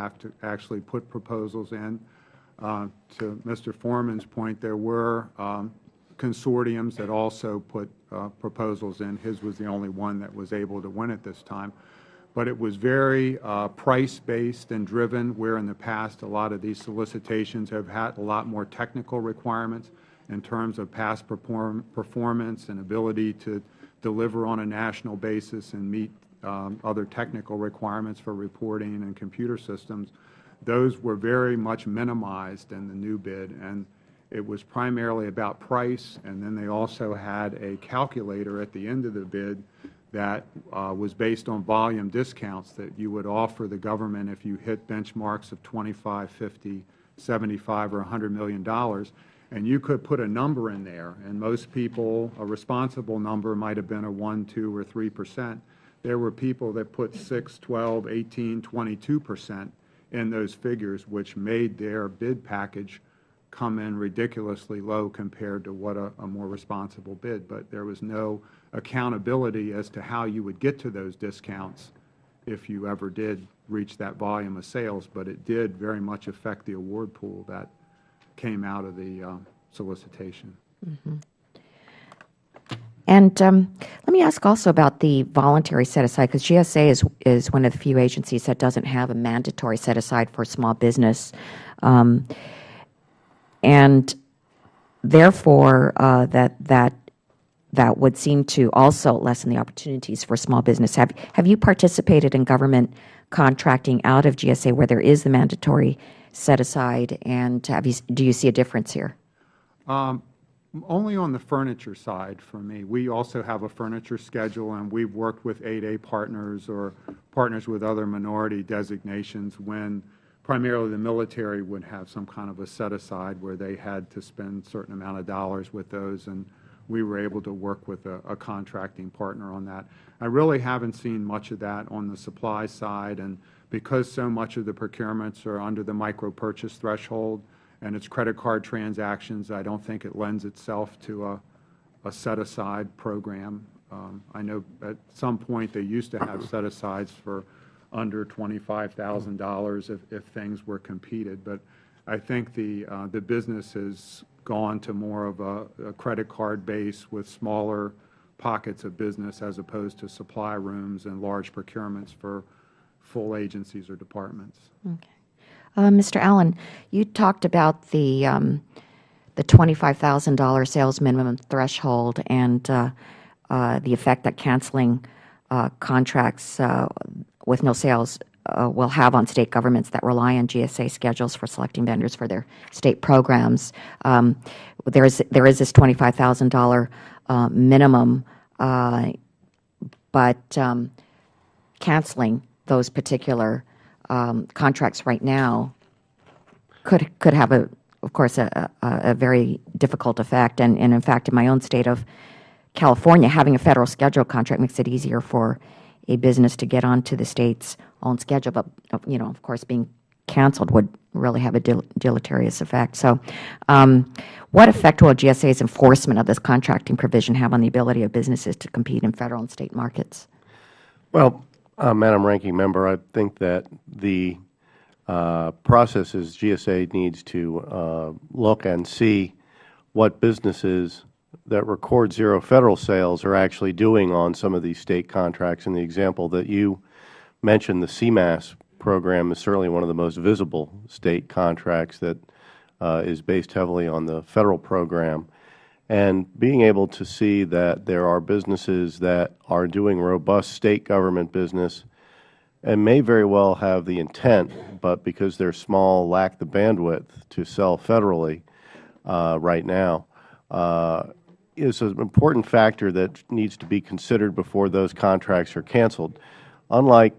actually put proposals in. To Mr. Foreman's point, there were consortiums that also put proposals in. His was the only one that was able to win at this time. But it was very price-based and driven, where in the past a lot of these solicitations have had a lot more technical requirements in terms of past performance and ability to deliver on a national basis and meet other technical requirements for reporting and computer systems. Those were very much minimized in the new bid, and it was primarily about price, and then they also had a calculator at the end of the bid that was based on volume discounts that you would offer the government if you hit benchmarks of 25, 50, 75, or $100 million. And you could put a number in there, and most people, a responsible number might have been a 1, 2, or 3%. There were people that put 6, 12, 18, 22% in those figures, which made their bid package come in ridiculously low compared to what a more responsible bid. But there was no accountability as to how you would get to those discounts if you ever did reach that volume of sales. But it did very much affect the award pool that came out of the solicitation. Mm-hmm. And let me ask also about the voluntary set-aside, because GSA is one of the few agencies that doesn't have a mandatory set-aside for small business. And therefore, that would seem to also lessen the opportunities for small business. Have you participated in government contracting out of GSA where there is the mandatory set-aside, and do you see a difference here? Only on the furniture side for me. We also have a furniture schedule, and we've worked with 8A partners or partners with other minority designations when primarily the military would have some kind of a set-aside where they had to spend a certain amount of dollars with those, and we were able to work with a contracting partner on that. I really haven't seen much of that on the supply side, and because so much of the procurements are under the micro-purchase threshold and it's credit card transactions, I don't think it lends itself to a set-aside program. I know at some point they used to have set-asides for under $25,000 if things were competed, but I think the business has gone to more of a credit card base with smaller pockets of business as opposed to supply rooms and large procurements for full agencies or departments. Okay. Mr. Allen, you talked about the $25,000 sales minimum threshold and the effect that canceling contracts with no sales will have on state governments that rely on GSA schedules for selecting vendors for their state programs. There is this $25,000 minimum, but canceling those particular contracts right now could have, of course, a very difficult effect. And in fact, in my own state of California, having a federal schedule contract makes it easier for a business to get onto the state's own schedule. But, of course, being canceled would really have a deleterious effect. So what effect will GSA's enforcement of this contracting provision have on the ability of businesses to compete in federal and state markets? Well, Madam Ranking Member, I think that the process is GSA needs to look and see what businesses that record zero federal sales are actually doing on some of these state contracts. And the example that you mentioned, the CMAS program, is certainly one of the most visible state contracts that is based heavily on the federal program. And being able to see that there are businesses that are doing robust state government business and may very well have the intent, but because they're small, lack the bandwidth to sell federally right now, is an important factor that needs to be considered before those contracts are canceled. Unlike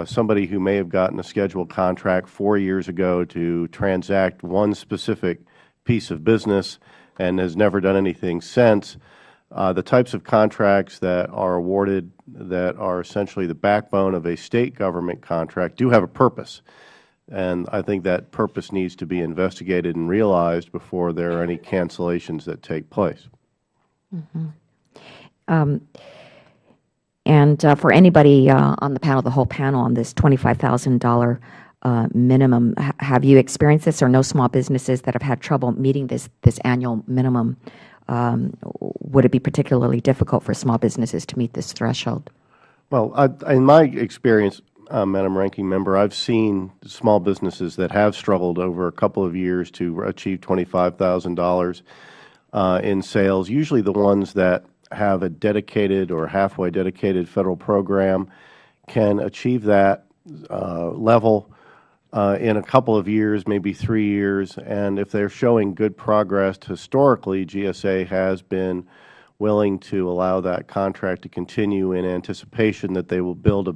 somebody who may have gotten a scheduled contract 4 years ago to transact one specific piece of business and has never done anything since, the types of contracts that are awarded that are essentially the backbone of a state government contract do have a purpose. And I think that purpose needs to be investigated and realized before there are any cancellations that take place. Mm-hmm. And for anybody on the panel, the whole panel on this $25,000 minimum, have you experienced this or know small businesses that have had trouble meeting this annual minimum? Would it be particularly difficult for small businesses to meet this threshold? Well, in my experience, Madam Ranking Member, I've seen small businesses that have struggled over a couple of years to achieve $25,000 in sales, usually the ones that have a dedicated or halfway dedicated Federal program can achieve that level in a couple of years, maybe 3 years. And if they're showing good progress historically, GSA has been willing to allow that contract to continue in anticipation that they will build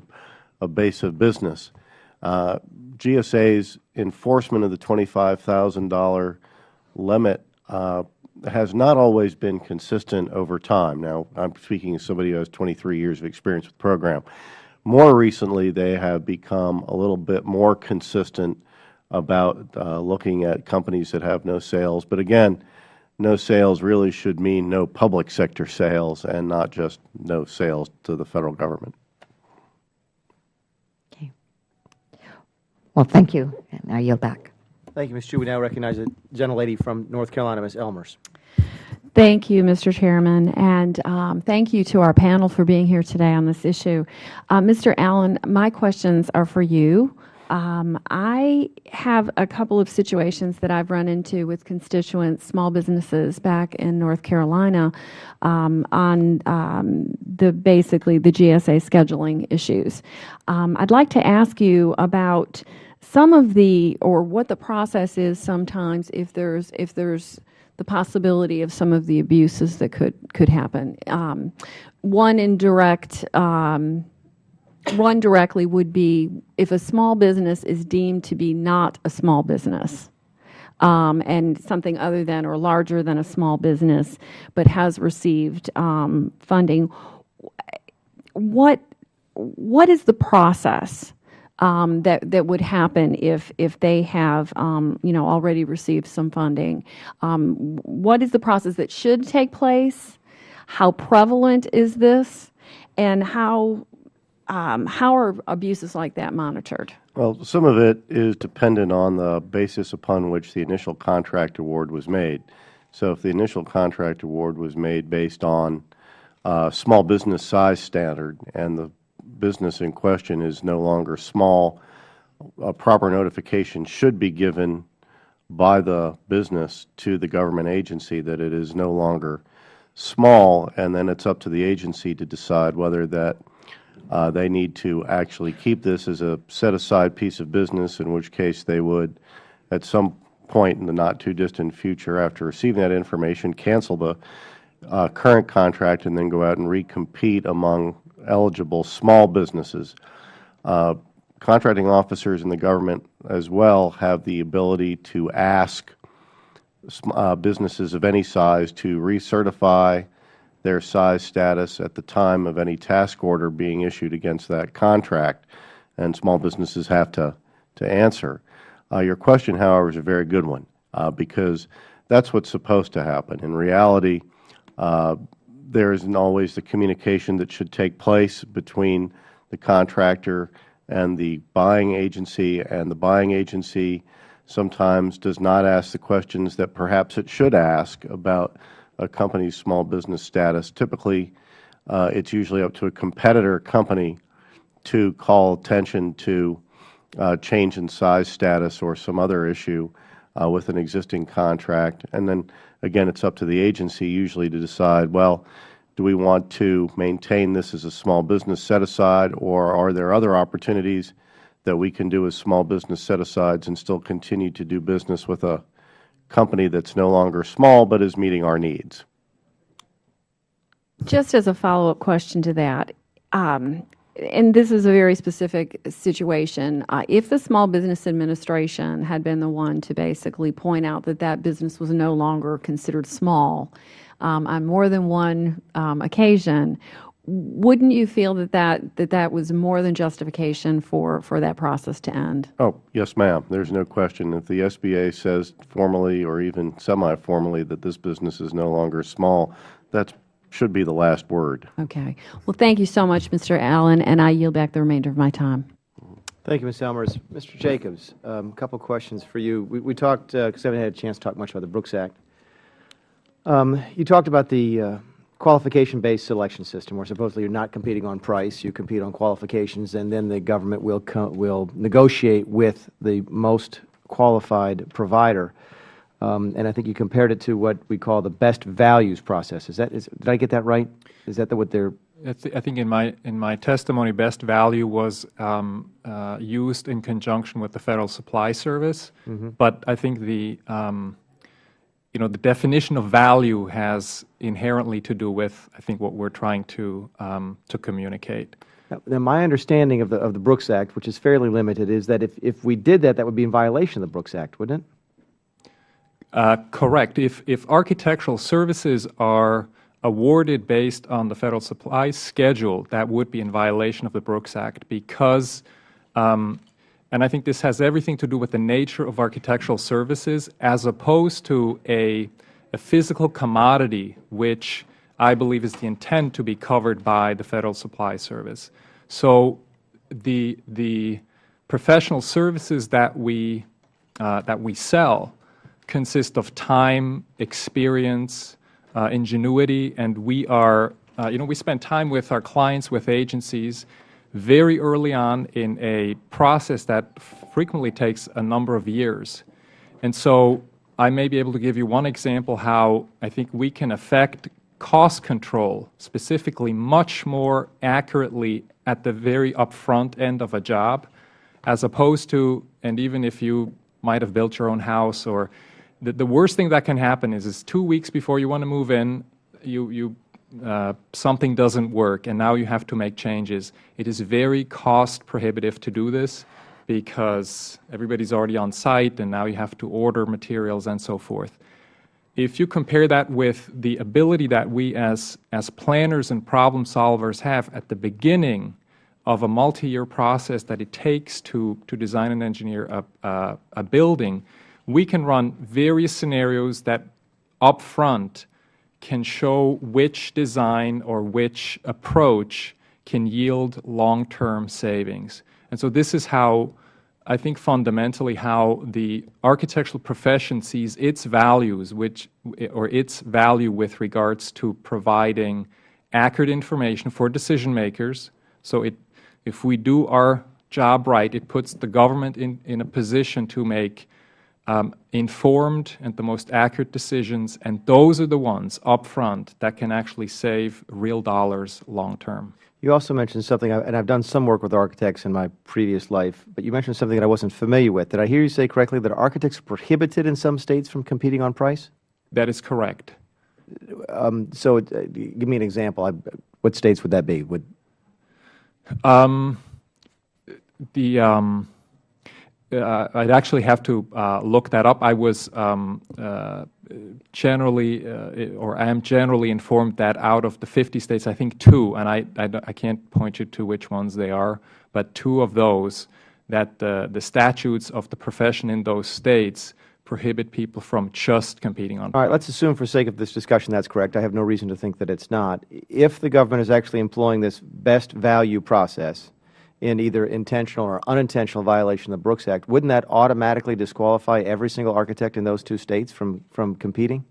a base of business. GSA's enforcement of the $25,000 limit has not always been consistent over time. Now, I'm speaking as somebody who has 23 years of experience with the program. More recently, they have become a little bit more consistent about looking at companies that have no sales. But again, no sales really should mean no public sector sales and not just no sales to the Federal Government. Okay. Well, thank you. And I yield back. Thank you, Ms. Chu. We now recognize the gentlelady from North Carolina, Ms. Elmers. Thank you, Mr. Chairman, and thank you to our panel for being here today on this issue. Mr. Allen, my questions are for you. I have a couple of situations that I've run into with constituents, small businesses back in North Carolina on basically the GSA scheduling issues. I'd like to ask you about some of or what the process is sometimes if there's the possibility of some of the abuses that could happen. One directly would be if a small business is deemed to be not a small business and something other than or larger than a small business but has received funding. What is the process that would happen if they have already received some funding? What is the process that should take place? How prevalent is this? And how are abuses like that monitored? Well, some of it is dependent on the basis upon which the initial contract award was made. So if the initial contract award was made based on small business size standard and the business in question is no longer small, a proper notification should be given by the business to the government agency that it is no longer small, and then it's up to the agency to decide whether that they need to actually keep this as a set-aside piece of business, in which case they would, at some point in the not-too-distant future after receiving that information, cancel the current contract and then go out and recompete among eligible small businesses. Contracting officers in the government as well have the ability to ask businesses of any size to recertify their size status at the time of any task order being issued against that contract, and small businesses have to answer. Your question, however, is a very good one because that's what's supposed to happen. In reality, there isn't always the communication that should take place between the contractor and the buying agency, and the buying agency sometimes does not ask the questions that perhaps it should ask about a company's small business status. Typically, it's usually up to a competitor company to call attention to change in size status or some other issue with an existing contract. And then, again, it's up to the agency usually to decide, well, do we want to maintain this as a small business set-aside, or are there other opportunities that we can do as small business set-asides and still continue to do business with a company that's no longer small but is meeting our needs? Just as a follow-up question to that, and this is a very specific situation, if the Small Business Administration had been the one to basically point out that that business was no longer considered small on more than one occasion, wouldn't you feel that was more than justification for that process to end? Oh, yes, ma'am. There's no question. If the SBA says formally or even semi-formally that this business is no longer small, that's should be the last word. Okay. Well, thank you so much, Mr. Allen, and I yield back the remainder of my time. Thank you, Ms. Elmers. Mr. Jacobs, a couple questions for you. We talked, because I haven't had a chance to talk much about the Brooks Act. You talked about the qualification-based selection system, where supposedly you're not competing on price, you compete on qualifications, and then the government will negotiate with the most qualified provider. And I think you compared it to what we call the best values process. Did I get that right? Is that what they're? I think in my testimony, best value was used in conjunction with the Federal Supply Service. But I think the definition of value has inherently to do with, I think, what we're trying to communicate. Now, my understanding of the Brooks Act, which is fairly limited, is that if we did that, that would be in violation of the Brooks Act, wouldn't it? Correct. If architectural services are awarded based on the Federal Supply Schedule, that would be in violation of the Brooks Act because, and I think this has everything to do with the nature of architectural services as opposed to a physical commodity, which I believe is the intent to be covered by the Federal Supply Service. So the professional services that we sell consist of time, experience, ingenuity, and we spend time with our clients, with agencies, very early on in a process that frequently takes a number of years. And so I may be able to give you one example how I think we can affect cost control specifically much more accurately at the very upfront end of a job, as opposed to, and even if you might have built your own house, or the worst thing that can happen is 2 weeks before you want to move in, something doesn't work, and now you have to make changes. It is very cost prohibitive to do this because everybody's already on site, and now you have to order materials and so forth. If you compare that with the ability that we as planners and problem solvers have at the beginning of a multi-year process that it takes to design and engineer a building, we can run various scenarios that up front can show which design or which approach can yield long-term savings. And so this is how, I think fundamentally, how the architectural profession sees its values, or its value with regards to providing accurate information for decision makers. So if we do our job right, it puts the government in a position to make informed and the most accurate decisions, and those are the ones up front that can actually save real dollars long term. You also mentioned something, and I've done some work with architects in my previous life, but you mentioned something that I wasn't familiar with. Did I hear you say correctly that architects are prohibited in some states from competing on price? That is correct. So give me an example. What states would that be? I'd actually have to look that up. I was generally, or I am generally informed that out of the 50 states, I think 2, and I can't point you to which ones they are, but 2 of those, that the statutes of the profession in those states prohibit people from just competing on price. All right, let's assume for sake of this discussion that's correct. I have no reason to think that it's not. If the government is actually employing this best value process in either intentional or unintentional violation of the Brooks Act, wouldn't that automatically disqualify every single architect in those 2 states from competing?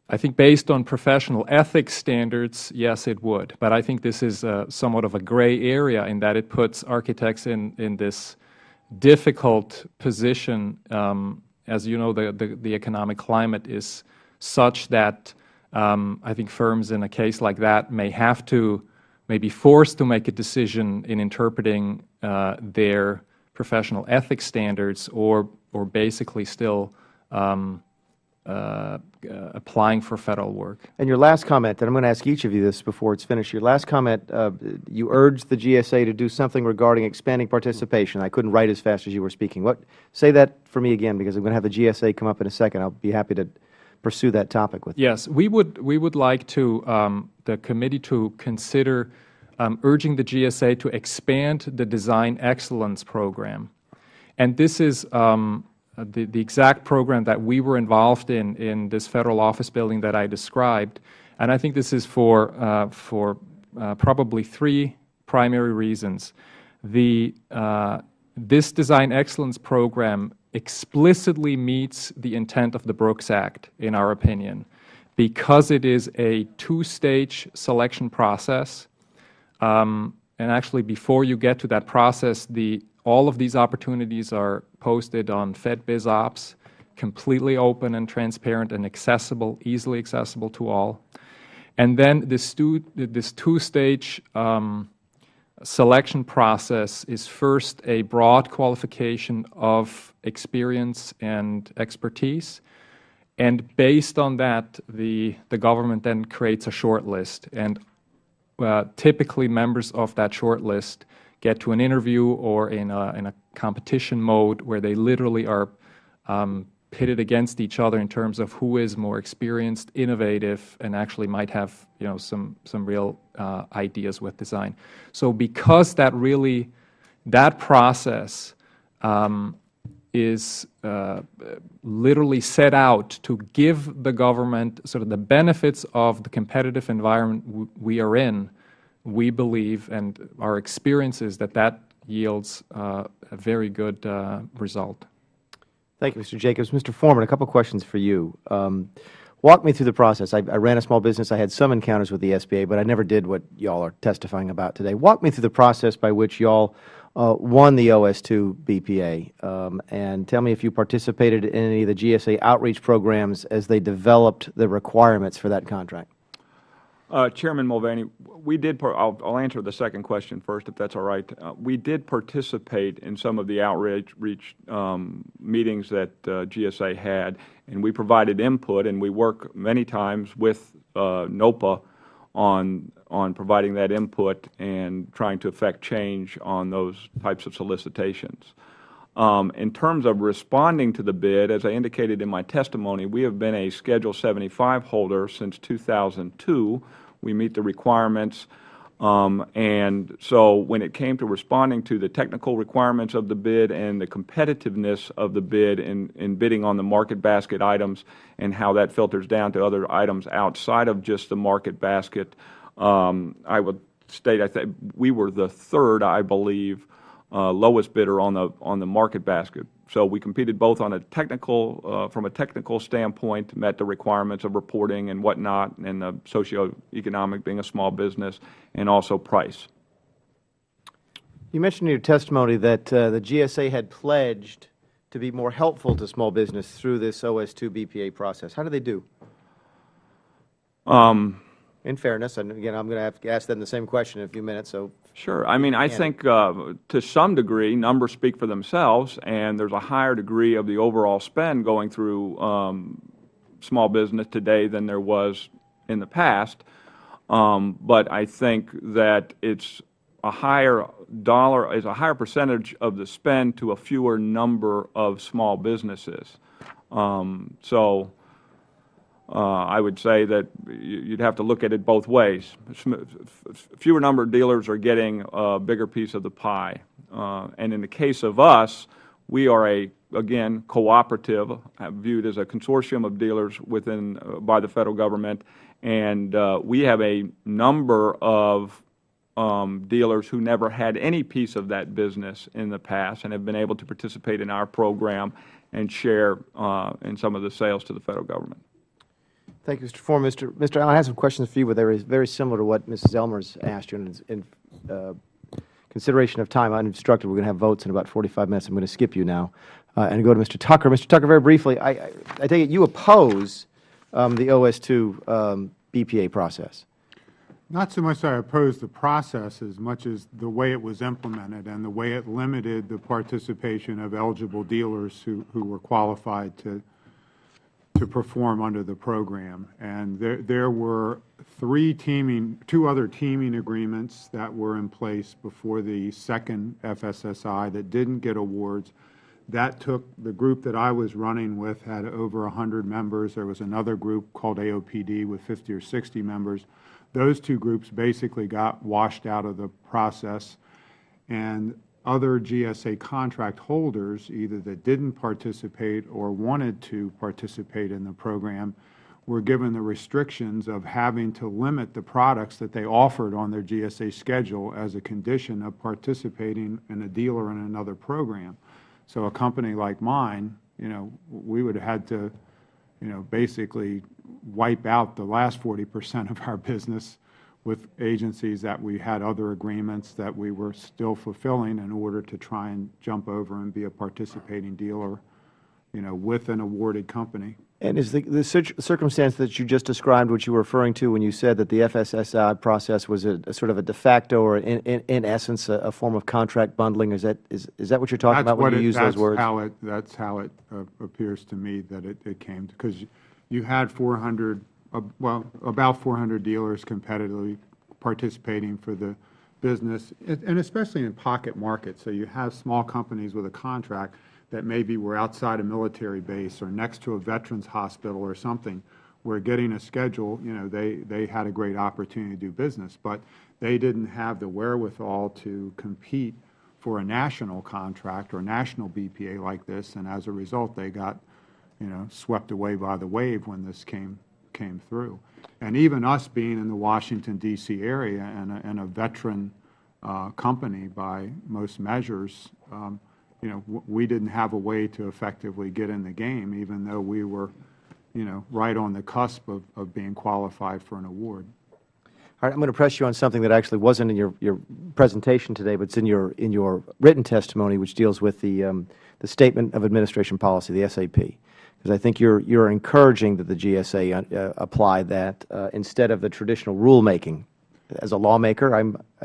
I think based on professional ethics standards, yes, it would. But I think this is somewhat of a gray area in that it puts architects in this difficult position. As you know, the economic climate is such that I think firms in a case like that may be forced to make a decision in interpreting their professional ethics standards, or basically still applying for federal work. And your last comment, and I'm going to ask each of you this before it's finished, your last comment, you urged the GSA to do something regarding expanding participation. I couldn't write as fast as you were speaking. Say that for me again, because I'm going to have the GSA come up in a second. I'll be happy to pursue that topic with you. Yes, we would like to the committee to consider urging the GSA to expand the Design Excellence Program. And this is the exact program that we were involved in this federal office building that I described. And I think this is for probably three primary reasons. This Design Excellence Program explicitly meets the intent of the Brooks Act, in our opinion, because it is a two-stage selection process. And actually, before you get to that process, all of these opportunities are posted on FedBizOpps, completely open and transparent and accessible, easily accessible to all. And then this two-stage selection process is first a broad qualification of experience and expertise. And based on that, the government then creates a short list. And typically, members of that short list get to an interview or in a competition mode where they literally are pitted against each other in terms of who is more experienced, innovative, and actually might have some real ideas with design. So because that process is literally set out to give the government sort of the benefits of the competitive environment we are in, we believe, and our experience is that yields a very good result. Thank you, Mr. Jacobs. Mr. Foreman, a couple questions for you. Walk me through the process. I ran a small business. I had some encounters with the SBA, but I never did what y'all are testifying about today. Walk me through the process by which y'all won the OS2 BPA, and tell me if you participated in any of the GSA outreach programs as they developed the requirements for that contract. Chairman Mulvaney, we did. I'll answer the second question first, if that's all right. We did participate in some of the outreach meetings that GSA had, and we provided input. And we work many times with NOPA on providing that input and trying to effect change on those types of solicitations. In terms of responding to the bid, as I indicated in my testimony, we have been a Schedule 75 holder since 2002. We meet the requirements. And so when it came to responding to the technical requirements of the bid and the competitiveness of the bid in bidding on the market basket items and how that filters down to other items outside of just the market basket, I would state I think we were the third, I believe, lowest bidder on the market basket. So we competed both on a technical, from a technical standpoint, met the requirements of reporting and whatnot, and the socioeconomic, being a small business, and also price. You mentioned in your testimony that the GSA had pledged to be more helpful to small business through this OS2 BPA process. How did they do? In fairness, and again, I'm going to have to ask them the same question in a few minutes. So sure. I mean, I think to some degree, numbers speak for themselves, and there's a higher degree of the overall spend going through small business today than there was in the past. But I think that it's a higher percentage of the spend to a fewer number of small businesses. I would say that you'd have to look at it both ways. Fewer number of dealers are getting a bigger piece of the pie. And in the case of us, we are again, cooperative, viewed as a consortium of dealers by the Federal Government. And we have a number of dealers who never had any piece of that business in the past and have been able to participate in our program and share in some of the sales to the Federal Government. Thank you, Mr. Foreman. Mr. Allen, I have some questions for you, but they're very similar to what Mrs. Elmer's asked you. In consideration of time, I'm instructed we're going to have votes in about 45 minutes. I'm going to skip you now and go to Mr. Tucker. Mr. Tucker, very briefly, I take it you oppose the OS2 BPA process. Not so much that I oppose the process as much as the way it was implemented and the way it limited the participation of eligible dealers who were qualified to perform under the program. And there were two other teaming agreements that were in place before the second FSSI that didn't get awards. That took the group that I was running with had over 100 members. There was another group called AOPD with 50 or 60 members. Those two groups basically got washed out of the process, and other GSA contract holders, either that didn't participate or wanted to participate in the program, were given the restrictions of having to limit the products that they offered on their GSA schedule as a condition of participating in a deal or in another program. So a company like mine, we would have had to, basically wipe out the last 40% of our business with agencies that we had other agreements that we were still fulfilling in order to try and jump over and be a participating dealer, with an awarded company. And is the circumstance that you just described what you were referring to when you said that the FSSI process was a sort of a de facto or in essence a form of contract bundling? Is that what you're talking about when you use those words? That's how it appears to me that it came, because you had 400, about 400 dealers competitively participating for the business, and especially in pocket markets. So you have small companies with a contract that maybe were outside a military base or next to a veterans hospital or something, where getting a schedule, they had a great opportunity to do business, but they didn't have the wherewithal to compete for a national contract or national BPA like this, and as a result, they got, swept away by the wave when this came through. And even us being in the Washington, D.C. area and a veteran company by most measures, we didn't have a way to effectively get in the game, even though we were, right on the cusp of being qualified for an award. All right, I'm going to press you on something that actually wasn't in your presentation today, but it's in your written testimony, which deals with the Statement of Administration Policy, the SAP. Because I think you're encouraging that the GSA apply that instead of the traditional rulemaking. As a lawmaker,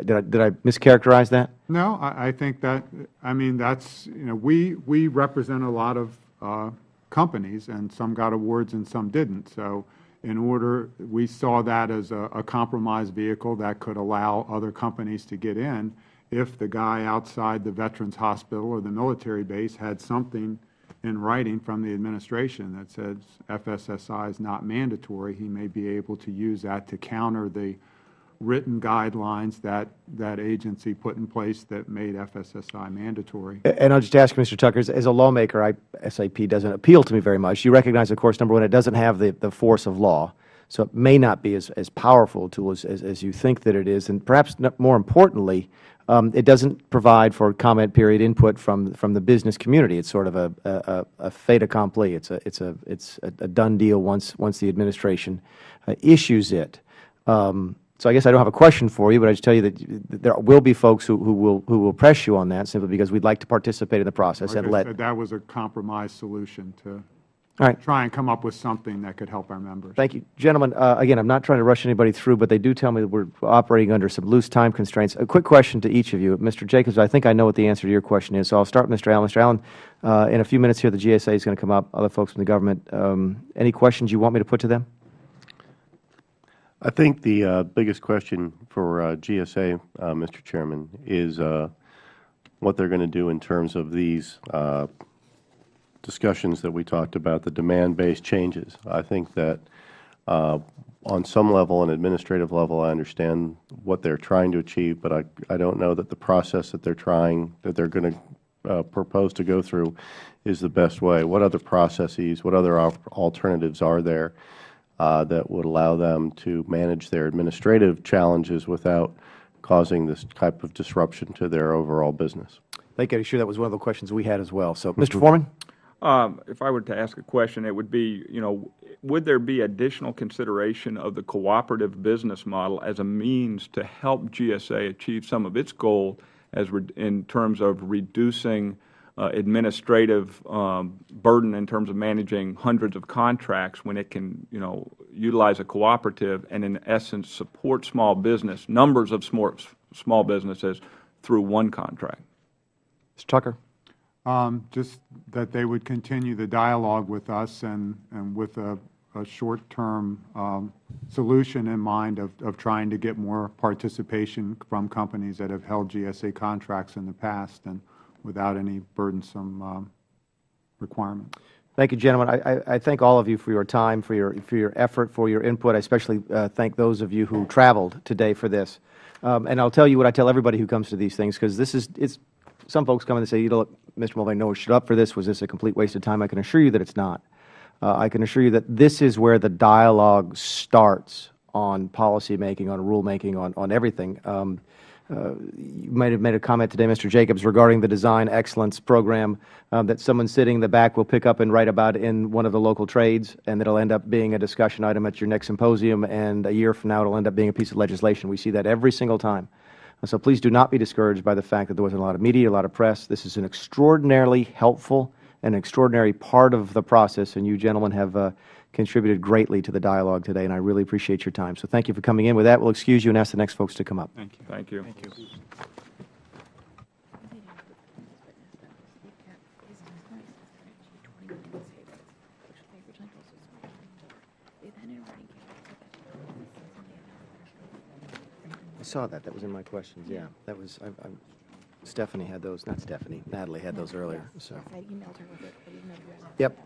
did I mischaracterize that? No, I think that, that's, we represent a lot of companies, and some got awards and some didn't. So we saw that as a compromise vehicle that could allow other companies to get in if the guy outside the veterans hospital or the military base had something in writing from the administration that says FSSI is not mandatory. He may be able to use that to counter the written guidelines that agency put in place that made FSSI mandatory. And I'll just ask you, Mr. Tucker, as a lawmaker, SAP doesn't appeal to me very much. You recognize, of course, number one, it doesn't have the force of law, so it may not be as powerful a tool as you think that it is. And perhaps more importantly, it doesn't provide for comment period input from the business community. It's sort of a fait accompli. It's a done deal once the administration issues it. So I guess I don't have a question for you, but I just tell you that there will be folks who will press you on that simply because we'd like to participate in the process and let. That was a compromise solution to All right. try and come up with something that could help our members. Thank you. Gentlemen, again, I'm not trying to rush anybody through, but they do tell me that we're operating under some loose time constraints. A quick question to each of you. Mr. Jacobs, I think I know what the answer to your question is, so I'll start with Mr. Allen. Mr. Allen, in a few minutes here, the GSA is going to come up, other folks from the government. Any questions you want me to put to them? I think the biggest question for GSA, Mr. Chairman, is what they're going to do in terms of these discussions that we talked about, the demand-based changes. I think that on some level, an administrative level, I understand what they're trying to achieve, but I don't know that the process that they're going to propose to go through is the best way. What other processes, what other alternatives are there that would allow them to manage their administrative challenges without causing this type of disruption to their overall business? Thank you. I'm sure that was one of the questions we had as well. So, Mr. Foreman? If I were to ask a question, it would be, would there be additional consideration of the cooperative business model as a means to help GSA achieve some of its goal in terms of reducing administrative burden in terms of managing hundreds of contracts when it can, utilize a cooperative and in essence support small business, numbers of small businesses through one contract? Mr. Tucker? Just that they would continue the dialogue with us and with a short-term solution in mind of trying to get more participation from companies that have held GSA contracts in the past and without any burdensome requirement. Thank you, gentlemen. I thank all of you for your time, for your effort, for your input. I especially thank those of you who traveled today for this. And I'll tell you what I tell everybody who comes to these things, because some folks come in and say, look, Mr. Mulvaney, no one showed up for this. Was this a complete waste of time? I can assure you that it's not. I can assure you that this is where the dialogue starts on policy making, on rulemaking, on everything. You might have made a comment today, Mr. Jacobs, regarding the Design Excellence Program that someone sitting in the back will pick up and write about in one of the local trades, and that will end up being a discussion item at your next symposium, and a year from now it will end up being a piece of legislation. We see that every single time. So please do not be discouraged by the fact that there wasn't a lot of media, a lot of press. This is an extraordinarily helpful and extraordinary part of the process, and you gentlemen have contributed greatly to the dialogue today, and I really appreciate your time. So thank you for coming in. With that, we'll excuse you and ask the next folks to come up. Thank you. Thank you. I saw that. That was in my questions. Yeah, that was. Stephanie had those. Not Stephanie. Natalie had those earlier. So. I emailed her with it. I didn't know you guys. Yep.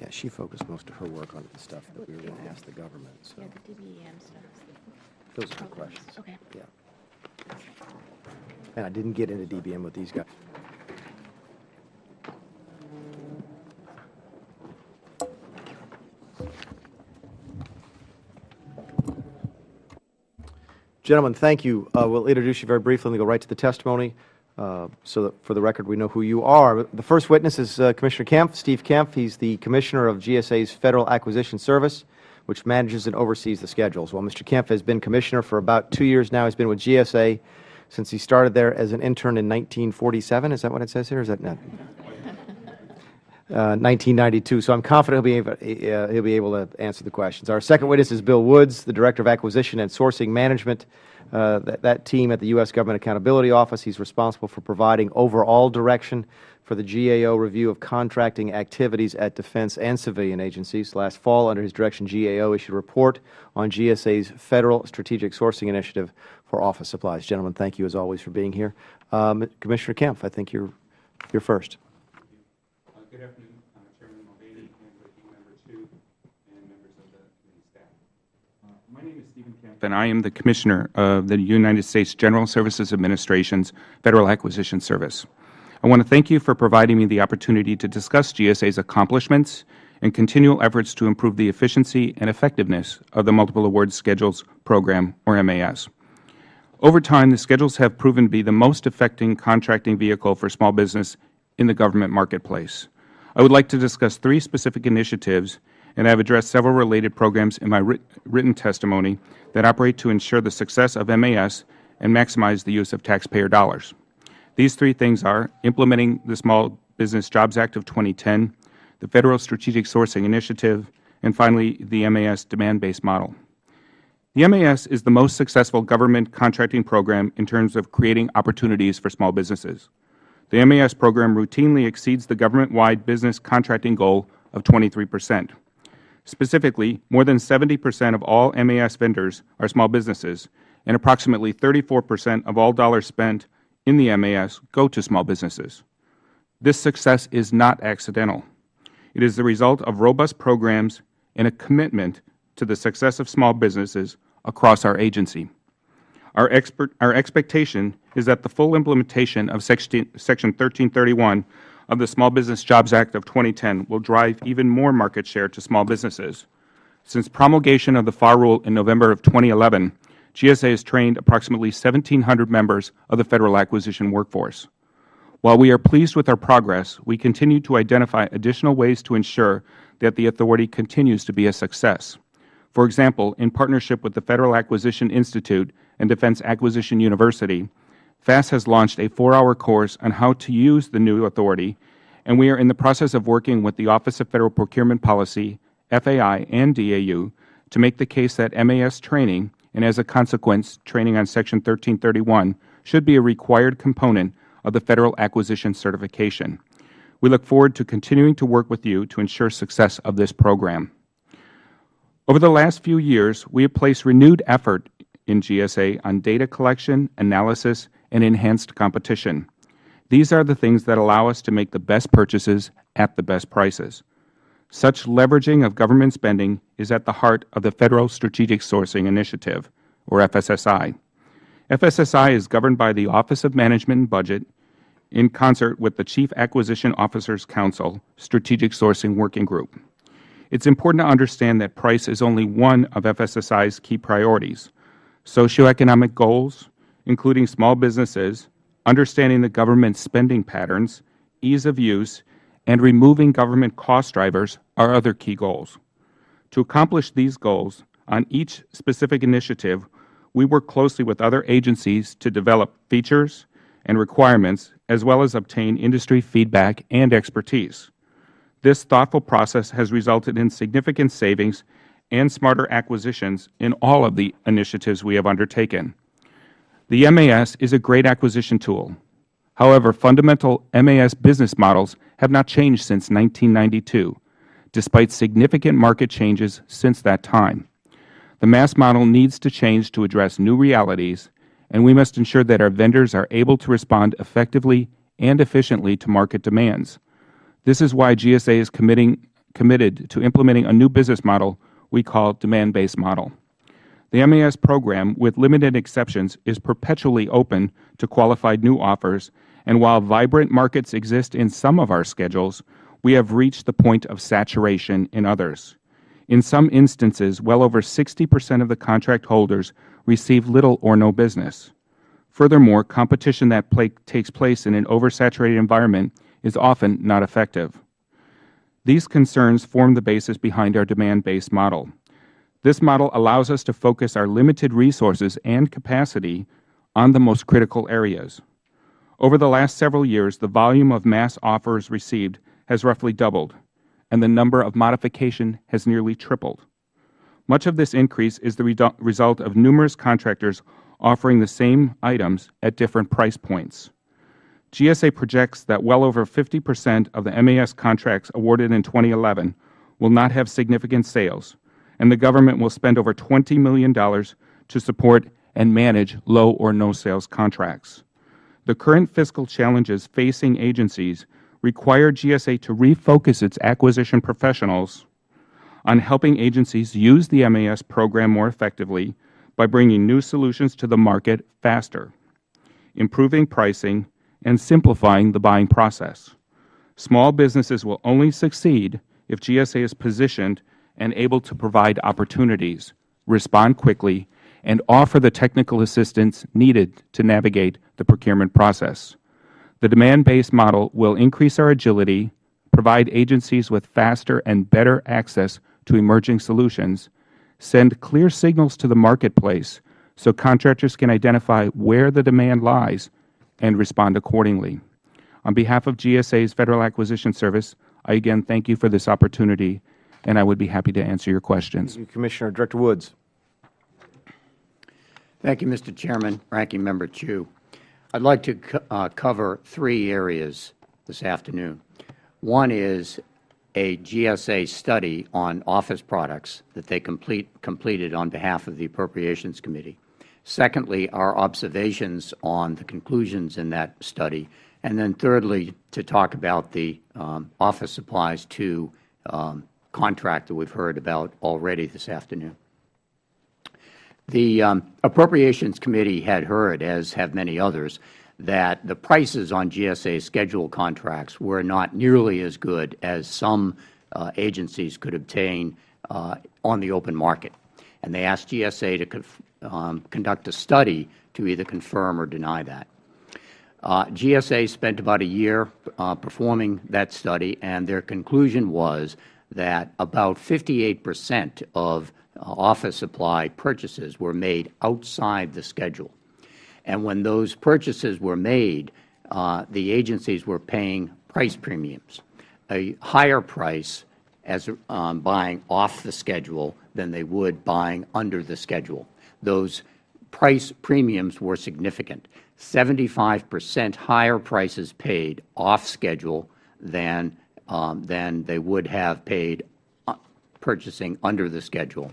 Yeah, she focused most of her work on the stuff that we were going to ask the government. So. Yeah, the DBM stuff. Those are her questions. Okay. Yeah. And I didn't get into DBM with these guys. Gentlemen, thank you. We'll introduce you very briefly and go right to the testimony so that for the record we know who you are. The first witness is Commissioner Kempf, Steve Kempf. He's the Commissioner of GSA's Federal Acquisition Service, which manages and oversees the schedules. Well, Mr. Kempf has been Commissioner for about 2 years now. He's been with GSA since he started there as an intern in 1947. Is that what it says here? Is that not? 1992. So I'm confident he'll be able to answer the questions. Our second witness is Bill Woods, the Director of Acquisition and Sourcing Management. That team at the U.S. Government Accountability Office. He's responsible for providing overall direction for the GAO review of contracting activities at defense and civilian agencies. Last fall, under his direction, GAO issued a report on GSA's Federal Strategic Sourcing Initiative for office supplies. Gentlemen, thank you as always for being here. Commissioner Kempf, I think you're first. Good afternoon, Chairman Mulvaney and Ranking Member Chu and members of the committee staff. My name is Stephen Kemp, and I am the Commissioner of the United States General Services Administration's Federal Acquisition Service. I want to thank you for providing me the opportunity to discuss GSA's accomplishments and continual efforts to improve the efficiency and effectiveness of the Multiple Award Schedules Program, or MAS. Over time, the schedules have proven to be the most effective contracting vehicle for small business in the government marketplace. I would like to discuss 3 specific initiatives, and I have addressed several related programs in my written testimony that operate to ensure the success of MAS and maximize the use of taxpayer dollars. These 3 things are implementing the Small Business Jobs Act of 2010, the Federal Strategic Sourcing Initiative, and finally, the MAS demand-based model. The MAS is the most successful government contracting program in terms of creating opportunities for small businesses. The MAS program routinely exceeds the government-wide business contracting goal of 23%. Specifically, more than 70% of all MAS vendors are small businesses, and approximately 34% of all dollars spent in the MAS go to small businesses. This success is not accidental. It is the result of robust programs and a commitment to the success of small businesses across our agency. Our expectation is that the full implementation of Section 1331 of the Small Business Jobs Act of 2010 will drive even more market share to small businesses. Since promulgation of the FAR rule in November of 2011, GSA has trained approximately 1,700 members of the Federal Acquisition workforce. While we are pleased with our progress, we continue to identify additional ways to ensure that the authority continues to be a success. For example, in partnership with the Federal Acquisition Institute and Defense Acquisition University, FAST has launched a 4-hour course on how to use the new authority, and we are in the process of working with the Office of Federal Procurement Policy, FAI, and DAU to make the case that MAS training, and as a consequence, training on Section 1331, should be a required component of the Federal Acquisition Certification. We look forward to continuing to work with you to ensure success of this program. Over the last few years, we have placed renewed effort in GSA on data collection, analysis, and enhanced competition. These are the things that allow us to make the best purchases at the best prices. Such leveraging of government spending is at the heart of the Federal Strategic Sourcing Initiative, or FSSI. FSSI is governed by the Office of Management and Budget in concert with the Chief Acquisition Officers Council Strategic Sourcing Working Group. It's important to understand that price is only one of FSSI's key priorities. Socioeconomic goals, including small businesses, understanding the government's spending patterns, ease of use, and removing government cost drivers are other key goals. To accomplish these goals, on each specific initiative, we work closely with other agencies to develop features and requirements, as well as obtain industry feedback and expertise. This thoughtful process has resulted in significant savings and smarter acquisitions in all of the initiatives we have undertaken. The MAS is a great acquisition tool. However, fundamental MAS business models have not changed since 1992, despite significant market changes since that time. The MAS model needs to change to address new realities, and we must ensure that our vendors are able to respond effectively and efficiently to market demands. This is why GSA is committed to implementing a new business model we call demand-based model. The MAS program, with limited exceptions, is perpetually open to qualified new offers, and while vibrant markets exist in some of our schedules, we have reached the point of saturation in others. In some instances, well over 60% of the contract holders receive little or no business. Furthermore, competition that takes place in an oversaturated environment is often not effective. These concerns form the basis behind our demand-based model. This model allows us to focus our limited resources and capacity on the most critical areas. Over the last several years, the volume of MAS offers received has roughly doubled, and the number of modification has nearly tripled. Much of this increase is the result of numerous contractors offering the same items at different price points. GSA projects that well over 50% of the MAS contracts awarded in 2011 will not have significant sales, and the government will spend over $20 million to support and manage low or no sales contracts. The current fiscal challenges facing agencies require GSA to refocus its acquisition professionals on helping agencies use the MAS program more effectively by bringing new solutions to the market faster, improving pricing, and simplifying the buying process. Small businesses will only succeed if GSA is positioned and able to provide opportunities, respond quickly, and offer the technical assistance needed to navigate the procurement process. The demand-based model will increase our agility, provide agencies with faster and better access to emerging solutions, send clear signals to the marketplace so contractors can identify where the demand lies, and respond accordingly. On behalf of GSA's Federal Acquisition Service, I again thank you for this opportunity, and I would be happy to answer your questions. Thank you, Commissioner. Director Woods. Thank you, Mr. Chairman, Ranking Member Chu. I'd like to cover three areas this afternoon. One is a GSA study on office products that they completed on behalf of the Appropriations Committee. Secondly, our observations on the conclusions in that study. And then thirdly, to talk about the Office Supplies 2 contract that we have heard about already this afternoon. The Appropriations Committee had heard, as have many others, that the prices on GSA schedule contracts were not nearly as good as some agencies could obtain on the open market. And they asked GSA to conduct a study to either confirm or deny that. GSA spent about a year performing that study, and their conclusion was that about 58% of office supply purchases were made outside the schedule. And when those purchases were made, the agencies were paying price premiums, a higher price as buying off the schedule than they would buying under the schedule. Those price premiums were significant, 75% higher prices paid off schedule than they would have paid purchasing under the schedule,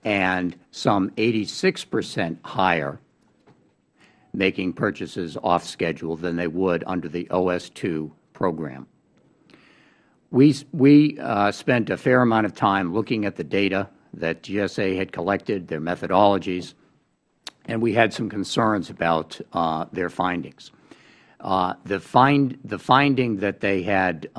and some 86% higher making purchases off schedule than they would under the OS2 program. We spent a fair amount of time looking at the data that GSA had collected, their methodologies, and we had some concerns about their findings. The finding that they had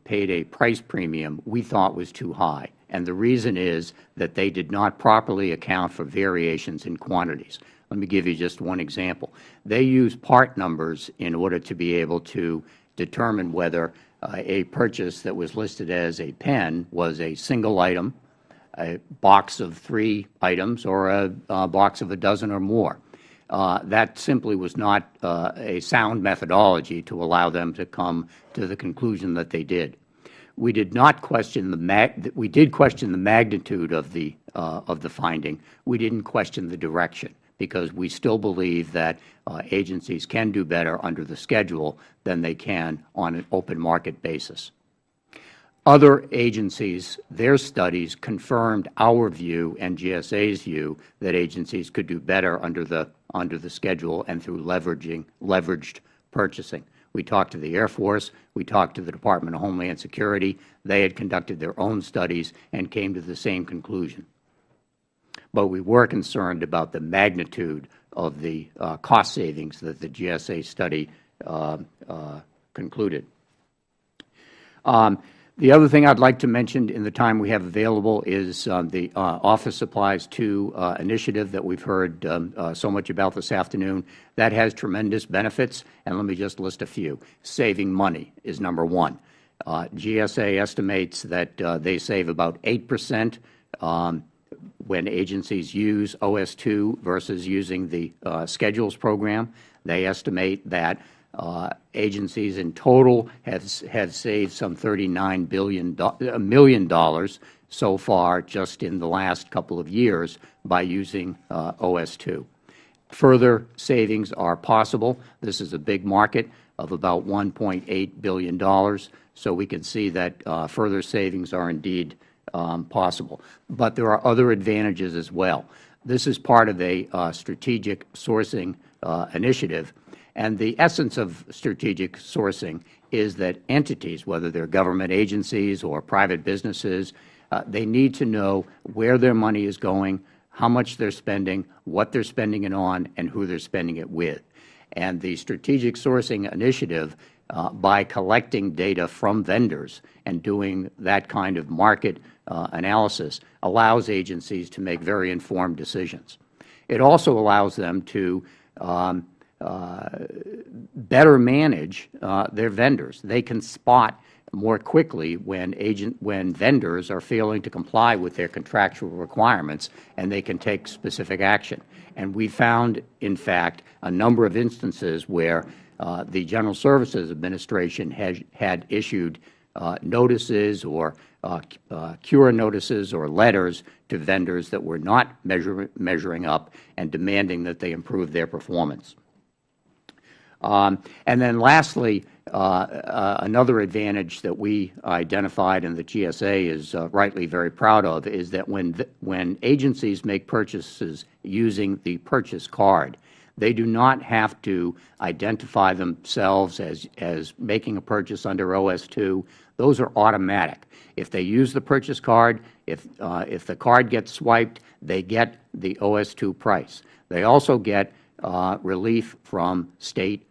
paid a price premium we thought was too high, and the reason is that they did not properly account for variations in quantities. Let me give you just one example. They used part numbers in order to be able to determine whether a purchase that was listed as a pen was a single item, a box of 3 items, or a box of a dozen or more. That simply was not a sound methodology to allow them to come to the conclusion that they did. We did not question we did question the magnitude of the finding. We didn't question the direction, because we still believe that agencies can do better under the schedule than they can on an open market basis. Other agencies, their studies confirmed our view and GSA's view that agencies could do better under the schedule and through leveraged purchasing. We talked to the Air Force. We talked to the Department of Homeland Security. They had conducted their own studies and came to the same conclusion. But we were concerned about the magnitude of the cost savings that the GSA study concluded. The other thing I would like to mention in the time we have available is the Office Supplies 2 initiative that we have heard so much about this afternoon. That has tremendous benefits, and let me just list a few. Saving money is number one. GSA estimates that they save about 8% when agencies use OS2 versus using the Schedules program. They estimate that agencies in total have saved some $39 million so far just in the last couple of years by using OS2. Further savings are possible. This is a big market of about $1.8 billion, so we can see that further savings are indeed possible. But there are other advantages as well. This is part of a strategic sourcing initiative. And the essence of strategic sourcing is that entities, whether they are government agencies or private businesses, they need to know where their money is going, how much they are spending, what they are spending it on, and who they are spending it with. And the strategic sourcing initiative, by collecting data from vendors and doing that kind of market analysis, allows agencies to make very informed decisions. It also allows them to better manage their vendors. They can spot more quickly when vendors are failing to comply with their contractual requirements, and they can take specific action. And we found, in fact, a number of instances where the General Services Administration had issued notices or cure notices or letters to vendors that were not measuring up and demanding that they improve their performance. And then lastly, another advantage that we identified and the GSA is rightly very proud of is that when agencies make purchases using the purchase card, they do not have to identify themselves as making a purchase under OS2. Those are automatic. If they use the purchase card, if the card gets swiped, they get the OS2 price. They also get relief from State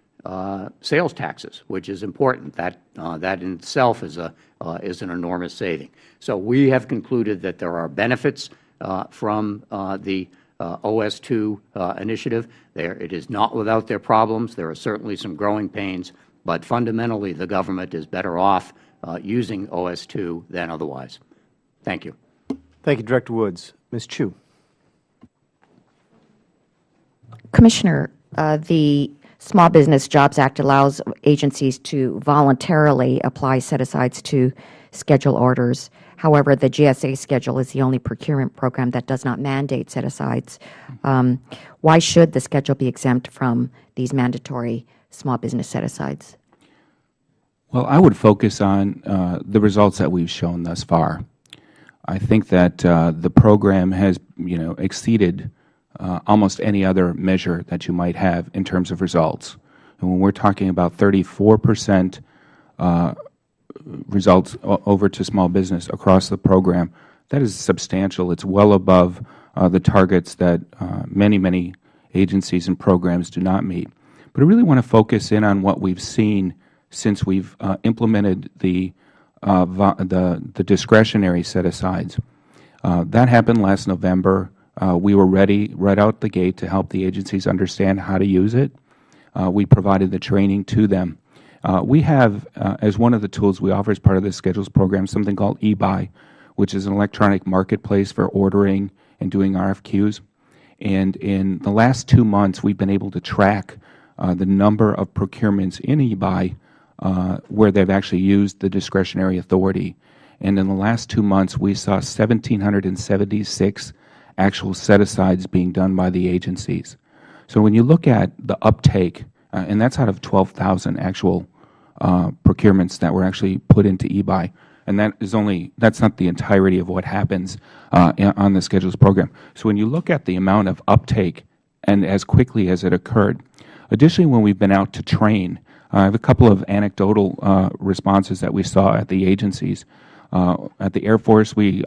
sales taxes, which is important. That in itself is an enormous saving. So we have concluded that there are benefits from the OS2 initiative. It is not without their problems. There are certainly some growing pains, but fundamentally the government is better off using OS2 than otherwise. Thank you. Thank you, Director Woods. Ms. Chu. Commissioner, the Small Business Jobs Act allows agencies to voluntarily apply set-asides to schedule orders. However, the GSA schedule is the only procurement program that does not mandate set-asides. Why should the schedule be exempt from these mandatory small business set-asides? Well, I would focus on the results that we've shown thus far. I think that the program has, exceeded almost any other measure that you might have in terms of results. And when we're talking about 34% results over to small business across the program, that is substantial. It's well above the targets that many agencies and programs do not meet. But I really want to focus in on what we've seen since we've implemented the discretionary set-asides. That happened last November. We were ready right out the gate to help the agencies understand how to use it. We provided the training to them. We have, as one of the tools we offer as part of the Schedules program, something called eBuy, which is an electronic marketplace for ordering and doing RFQs. And in the last 2 months, we've been able to track the number of procurements in eBuy where they've actually used the discretionary authority. And in the last 2 months, we saw 1,776 actual set-asides being done by the agencies. So when you look at the uptake, and that's out of 12,000 actual procurements that were actually put into eBuy, and that's not the entirety of what happens on the Schedules program. So when you look at the amount of uptake and as quickly as it occurred, additionally, when we've been out to train, I have a couple of anecdotal responses that we saw at the agencies. At the Air Force, we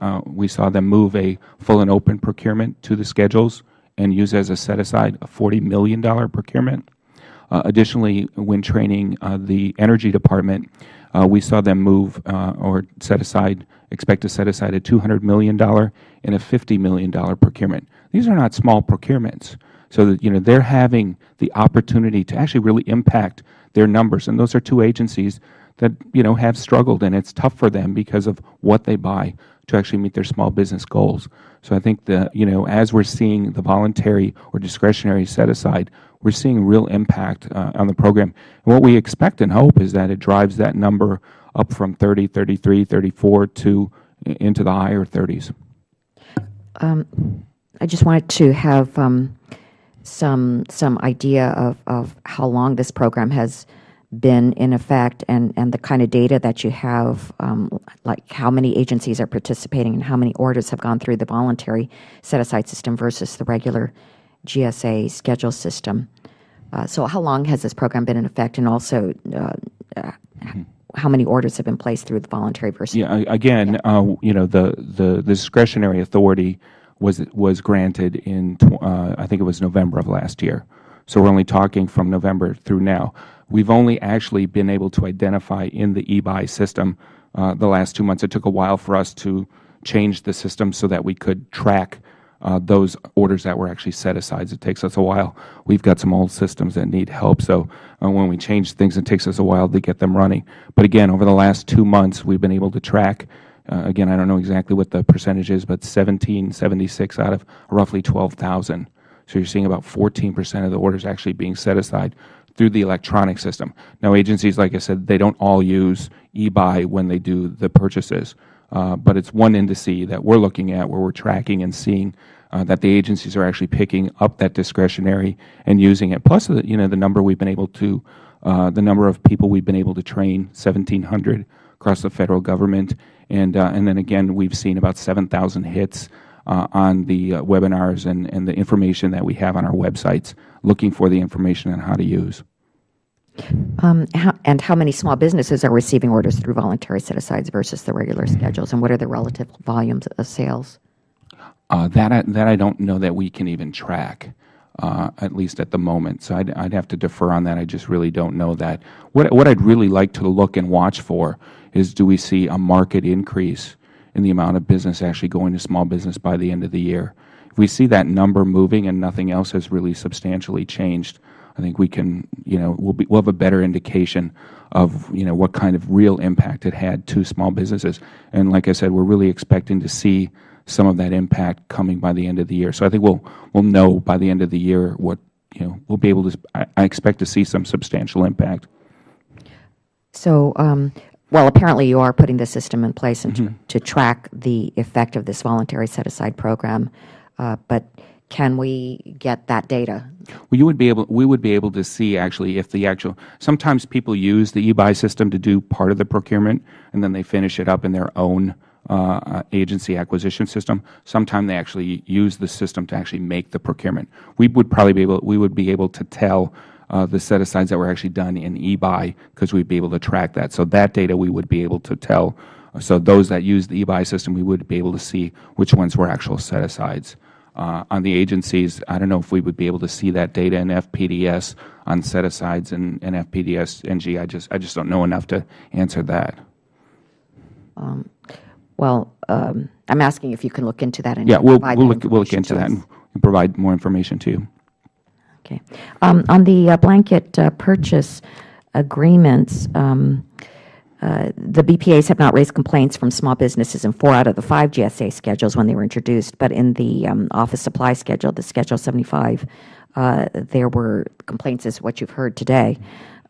saw them move a full and open procurement to the Schedules and use as a set-aside a $40 million procurement. Additionally, when training the Energy Department, we saw them move or expect to set aside a $200 million and a $50 million procurement. These are not small procurements. So that, they're having the opportunity to actually really impact their numbers. And those are two agencies that, have struggled, and it's tough for them because of what they buy to actually meet their small business goals. So I think that, as we're seeing the voluntary or discretionary set-aside, we're seeing real impact on the program. And what we expect and hope is that it drives that number up from 30, 33, 34 to into the higher 30s. I just wanted to have some idea of how long this program has been in effect and the kind of data that you have, like how many agencies are participating and how many orders have gone through the voluntary set-aside system versus the regular GSA schedule system. So how long has this program been in effect, and also how many orders have been placed through the voluntary versus? Yeah, again, the discretionary authority was granted in I think it was November of last year. So we're only talking from November through now. We've only actually been able to identify in the eBuy system the last 2 months. It took a while for us to change the system so that we could track those orders that were actually set-asides. It takes us a while. We've got some old systems that need help. So when we change things, it takes us a while to get them running. But again, over the last 2 months, we've been able to track, again, I don't know exactly what the percentage is, but 1,776 out of roughly 12,000. So you're seeing about 14% of the orders actually being set aside through the electronic system. Now, agencies, like I said, they don't all use eBuy when they do the purchases, but it's one indice that we're looking at where we're tracking and seeing that the agencies are actually picking up that discretionary and using it. Plus, the number we've been able to, the number of people we've been able to train, 1,700 across the federal government, and then again, we've seen about 7,000 hits on the webinars and the information that we have on our websites, looking for the information on how to use. And how many small businesses are receiving orders through voluntary set-asides versus the regular schedules, and what are the relative volumes of sales? That I don't know that we can even track, at least at the moment. So I'd have to defer on that. I just really don't know that. What I'd really like to look and watch for is, do we see a market increase in the amount of business actually going to small business by the end of the year? If we see that number moving and nothing else has really substantially changed, I think we can, we'll have a better indication of, what kind of real impact it had to small businesses. And like I said, we're really expecting to see some of that impact coming by the end of the year. So I think we'll know by the end of the year what, we'll be able to, I expect to see some substantial impact. So, well, apparently you are putting the system in place and to track the effect of this voluntary set-aside program, but can we get that data? Well, we would be able to see actually if the actual, sometimes people use the eBuy system to do part of the procurement and then they finish it up in their own agency acquisition system. Sometimes they actually use the system to actually make the procurement. We would be able to tell the set-asides that were actually done in eBuy, because we'd be able to track that. So that data we would be able to tell. So those that use the eBuy system, we would be able to see which ones were actual set-asides. On the agencies, I don't know if we would be able to see that data in FPDS on set-asides and FPDS NG. I just don't know enough to answer that. Well, I'm asking if you can look into that and Yeah, provide we'll that look information into to that us. and provide more information to you. Okay. On the blanket purchase agreements, the BPAs have not raised complaints from small businesses in 4 out of the 5 GSA schedules when they were introduced, but in the office supply schedule, the Schedule 75, there were complaints as what you've heard today.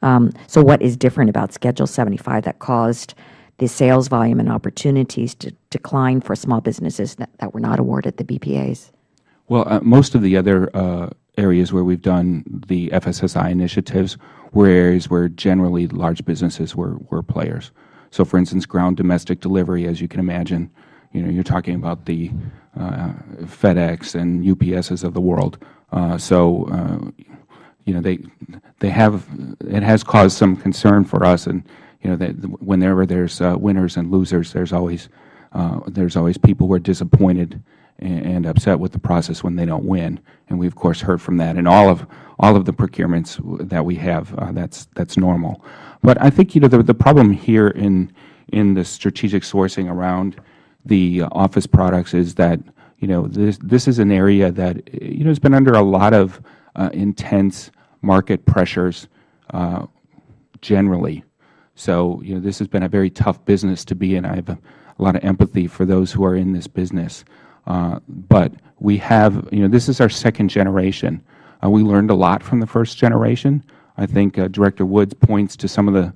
So what is different about Schedule 75 that caused the sales volume and opportunities to decline for small businesses that were not awarded the BPAs? Well, most of the other areas where we've done the FSSI initiatives were areas where generally large businesses were players. So, for instance, ground domestic delivery, as you can imagine, you're talking about the FedEx and UPSs of the world. They have, it has caused some concern for us, and that whenever there's winners and losers, there's always people who are disappointed and upset with the process when they don't win, and we of course heard from that in all of the procurements that we have. That's normal, but I think the problem here in the strategic sourcing around the office products is that this is an area that has been under a lot of intense market pressures generally. So this has been a very tough business to be in. I have a lot of empathy for those who are in this business. But we have, this is our second generation. We learned a lot from the first generation. I think Director Woods points to some of the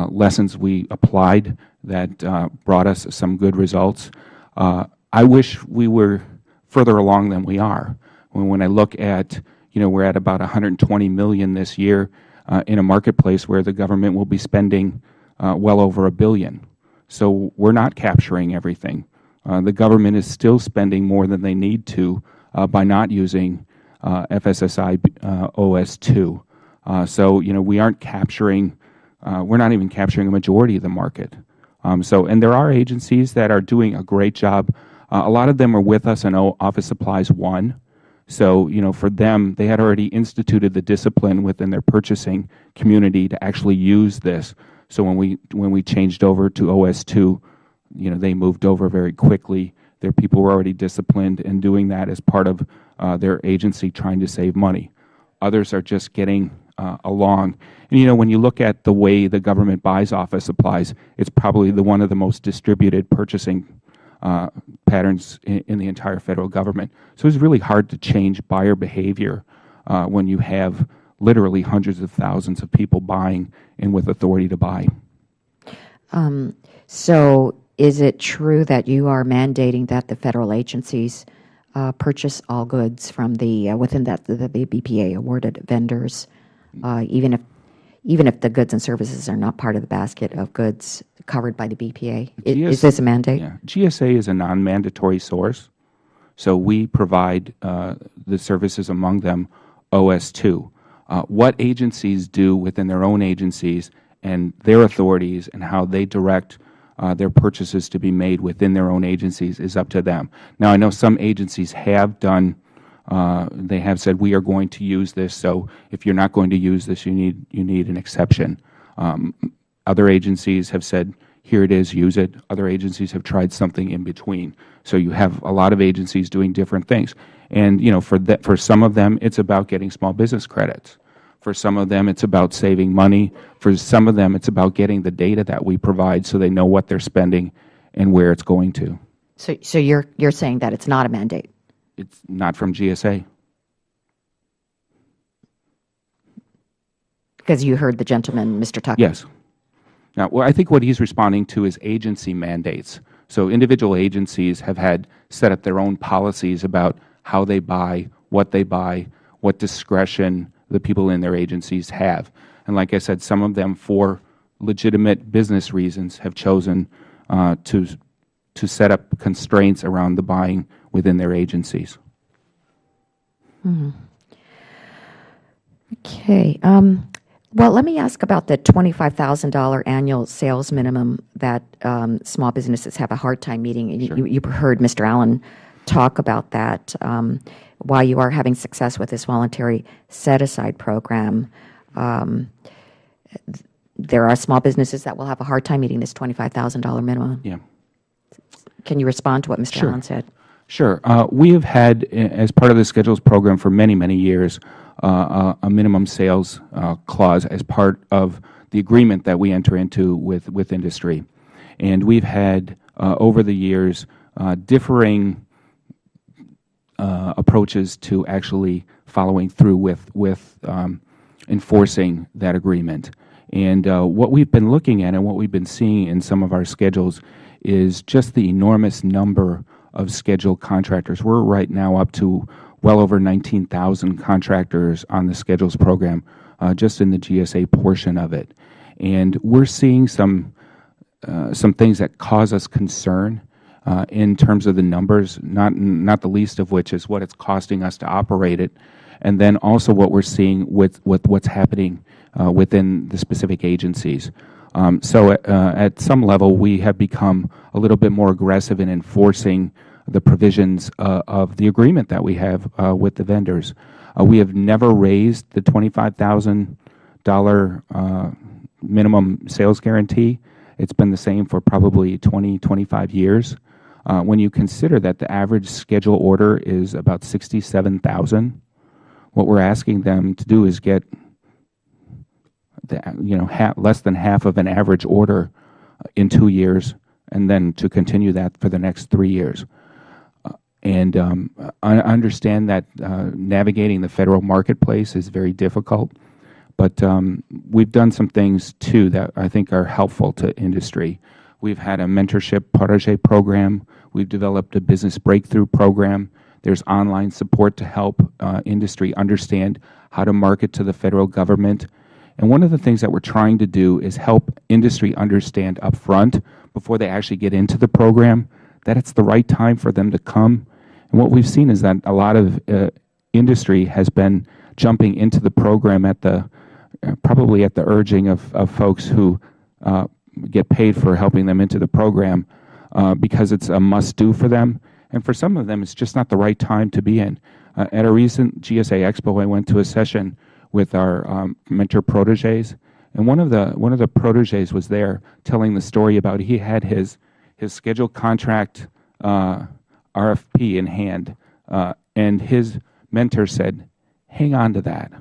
lessons we applied that brought us some good results. I wish we were further along than we are. When I look at, we're at about $120 million this year in a marketplace where the government will be spending well over $1 billion. So we're not capturing everything. The government is still spending more than they need to by not using FSSI OS2. So we aren't capturing, we're not even capturing a majority of the market. And there are agencies that are doing a great job. A lot of them are with us in Office Supplies 1. So for them, they had already instituted the discipline within their purchasing community to actually use this. So when we changed over to OS2, they moved over very quickly. Their people were already disciplined and doing that as part of their agency trying to save money. Others are just getting along. And when you look at the way the government buys office supplies, it's probably one of the most distributed purchasing patterns in the entire federal government. So it's really hard to change buyer behavior when you have literally hundreds of thousands of people buying and with authority to buy. So is it true that you are mandating that the federal agencies purchase all goods from the within the BPA awarded vendors, even if the goods and services are not part of the basket of goods covered by the BPA? Is this a mandate? Yeah. GSA is a non-mandatory source, so we provide the services, among them OS2. What agencies do within their own agencies and their authorities and how they direct their purchases to be made within their own agencies is up to them. Now, I know some agencies have done, they have said, we are going to use this, so if you're not going to use this, you need an exception. Other agencies have said, here it is, use it. Other agencies have tried something in between. So you have a lot of agencies doing different things. And for some of them, it's about getting small business credits. For some of them, it's about saving money. For some of them, it's about getting the data that we provide so they know what they're spending and where it's going to. So you're saying that it's not a mandate? It's not from GSA. Because you heard the gentleman, Mr. Tucker. Yes. Now, I think what he's responding to is agency mandates. So individual agencies have had set up their own policies about how they buy, what discretion the people in their agencies have. And like I said, some of them, for legitimate business reasons, have chosen to set up constraints around the buying within their agencies. Mm-hmm. Okay. Well, let me ask about the $25,000 annual sales minimum that small businesses have a hard time meeting. Sure. You heard Mr. Allen talk about that, why you are having success with this voluntary set-aside program. There are small businesses that will have a hard time meeting this $25,000 minimum. Yeah. Can you respond to what Mr. Sure. Allen said? Sure. We have had, as part of the Schedules program for many, many years, a minimum sales clause as part of the agreement that we enter into with industry. And we've had, over the years, differing approaches to actually following through with enforcing that agreement. And what we've been looking at and what we've been seeing in some of our schedules is just the enormous number of scheduled contractors. We're right now up to well over 19,000 contractors on the Schedules program, just in the GSA portion of it. And we're seeing some things that cause us concern in terms of the numbers, not the least of which is what it's costing us to operate it, and then also what we're seeing with what's happening within the specific agencies. So at some level, we have become a little bit more aggressive in enforcing the provisions of the agreement that we have with the vendors. We have never raised the $25,000 minimum sales guarantee. It's been the same for probably 20, 25 years. When you consider that the average schedule order is about $67,000, what we're asking them to do is get less than half of an average order in 2 years, and then to continue that for the next 3 years. And I understand that navigating the federal marketplace is very difficult, but we've done some things too that I think are helpful to industry. We've had a mentorship protege program. We've developed a business breakthrough program. There's online support to help industry understand how to market to the federal government. And one of the things that we're trying to do is help industry understand up front, before they actually get into the program, that it's the right time for them to come. And what we've seen is that a lot of industry has been jumping into the program at probably at the urging of folks who get paid for helping them into the program because it's a must-do for them. And for some of them, it's just not the right time to be in. At a recent GSA Expo, I went to a session with our mentor proteges, and one of the proteges was there telling the story about he had his scheduled contract RFP in hand, and his mentor said, "Hang on to that.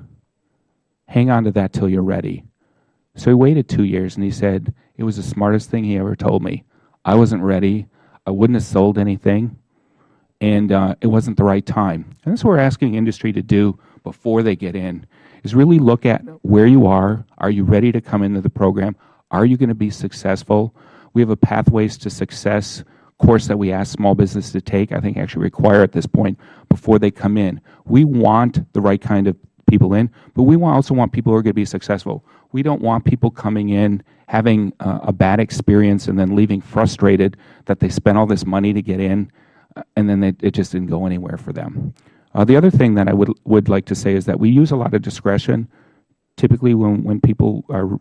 Hang on to that till you're ready." So he waited 2 years, and he said, "It was the smartest thing he ever told me. I wasn't ready. I wouldn't have sold anything, and it wasn't the right time." And that's what we're asking industry to do before they get in, is really look at where you are. Are you ready to come into the program? Are you going to be successful? We have a Pathways to Success course that we ask small business to take, I think actually require at this point, before they come in. We want the right kind of people in, but we also want people who are going to be successful. We don't want people coming in, having a bad experience, and then leaving frustrated that they spent all this money to get in, and then it just didn't go anywhere for them. The other thing that I would like to say is that we use a lot of discretion. Typically when people are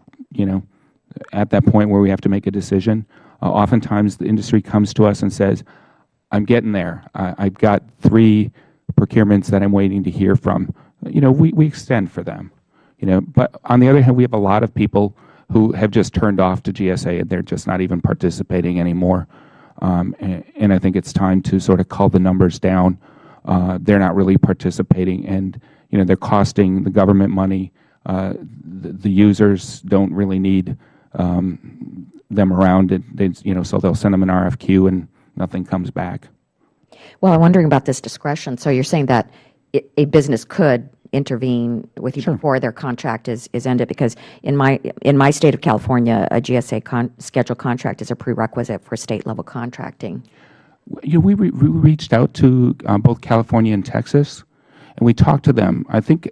at that point where we have to make a decision, oftentimes the industry comes to us and says, "I'm getting there. I've got 3 procurements that I'm waiting to hear from." We extend for them. But on the other hand, we have a lot of people who have just turned off to GSA, and they're just not even participating anymore. And I think it's time to sort of cull the numbers down. They're not really participating, and they're costing the government money. The users don't really need them around, so they'll send them an RFQ and nothing comes back. Well, I'm wondering about this discretion. So you're saying that a business could intervene with you before their contract is ended, because in my state of California, a GSA scheduled contract is a prerequisite for state level contracting. We reached out to both California and Texas, and we talked to them. I think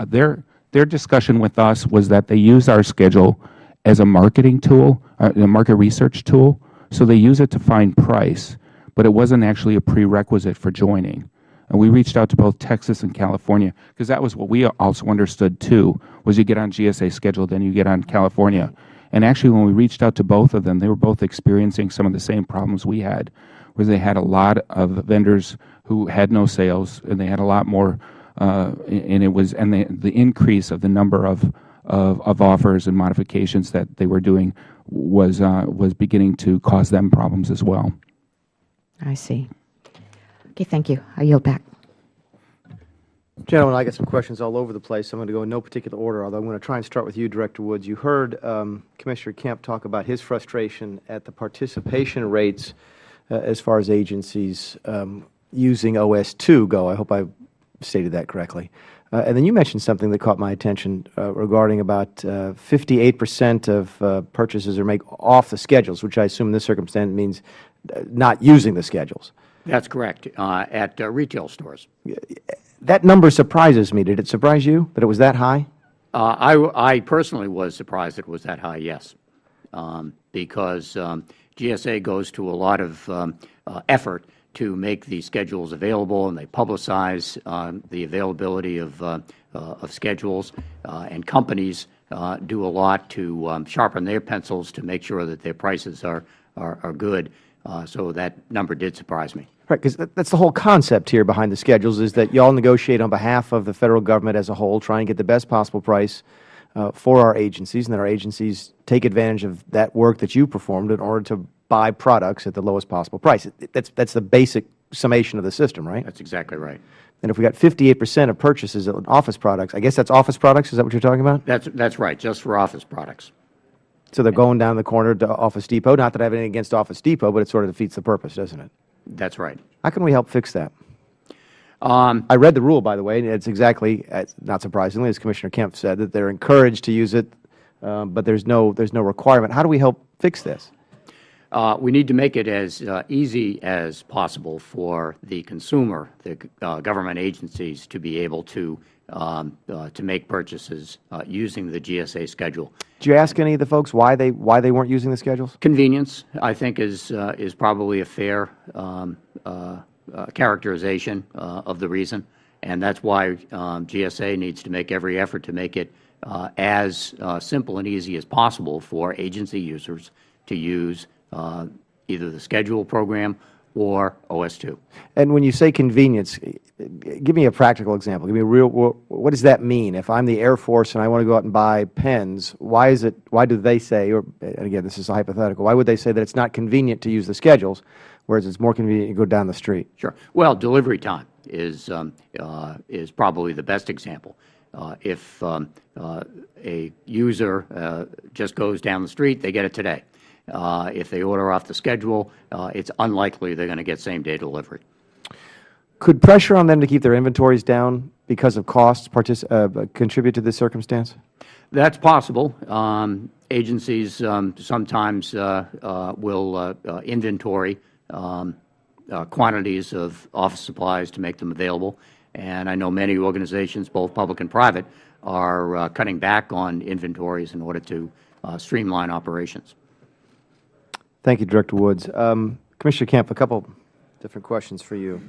their discussion with us was that they use our schedule as a marketing tool, a market research tool. So they use it to find price, but it wasn't actually a prerequisite for joining. And we reached out to both Texas and California, because that was what we also understood too, was you get on GSA schedule, then you get on California. And actually, when we reached out to both of them, they were both experiencing some of the same problems we had, where they had a lot of vendors who had no sales, and they had a lot more, the increase of the number of offers and modifications that they were doing was beginning to cause them problems as well. I see. Okay, thank you. I yield back. Gentlemen, I got some questions all over the place. I'm going to go in no particular order, although I'm going to try and start with you, Director Woods. You heard Commissioner Kemp talk about his frustration at the participation rates as far as agencies using OS2 go. I hope I stated that correctly. And then you mentioned something that caught my attention regarding about 58% of purchases are made off the schedules, which I assume in this circumstance means not using the schedules. That's correct, at retail stores. That number surprises me. Did it surprise you that it was that high? I personally was surprised it was that high, yes, because GSA goes to a lot of effort to make these schedules available, and they publicize the availability of schedules, and companies do a lot to sharpen their pencils to make sure that their prices are good. So that number did surprise me. Right, because that's the whole concept here behind the schedules, is that you all negotiate on behalf of the Federal Government as a whole, try and get the best possible price for our agencies, and then our agencies take advantage of that work that you performed in order to buy products at the lowest possible price. That's the basic summation of the system, right? That's exactly right. And if we got 58% of purchases of office products, I guess that's office products, is that what you're talking about? That's right, just for office products. So they're going down the corner to Office Depot. Not that I have anything against Office Depot, but it sort of defeats the purpose, doesn't it? That's right. How can we help fix that? I read the rule, by the way, and it's exactly, not surprisingly, as Commissioner Kemp said, that they're encouraged to use it, but there's no requirement. How do we help fix this? We need to make it as easy as possible for the consumer, the government agencies, to be able to make purchases using the GSA schedule. Did you ask any of the folks why they weren't using the schedules? Convenience, I think, is probably a fair characterization of the reason, and that's why GSA needs to make every effort to make it as simple and easy as possible for agency users to use either the schedule program or OS2. And when you say convenience, give me a practical example. Give me a real. What does that mean? If I'm the Air Force and I want to go out and buy pens, why do they say, or and again, this is a hypothetical, why would they say that it's not convenient to use the schedules, whereas it's more convenient to go down the street? Sure. Well, delivery time is probably the best example. If a user just goes down the street, they get it today. If they order off the schedule, it's unlikely they're going to get same-day delivery. Could pressure on them to keep their inventories down because of costs contribute to this circumstance? That's possible. Agencies sometimes will inventory quantities of office supplies to make them available, and I know many organizations, both public and private, are cutting back on inventories in order to streamline operations. Thank you, Director Woods. Commissioner Kemp, a couple different questions for you.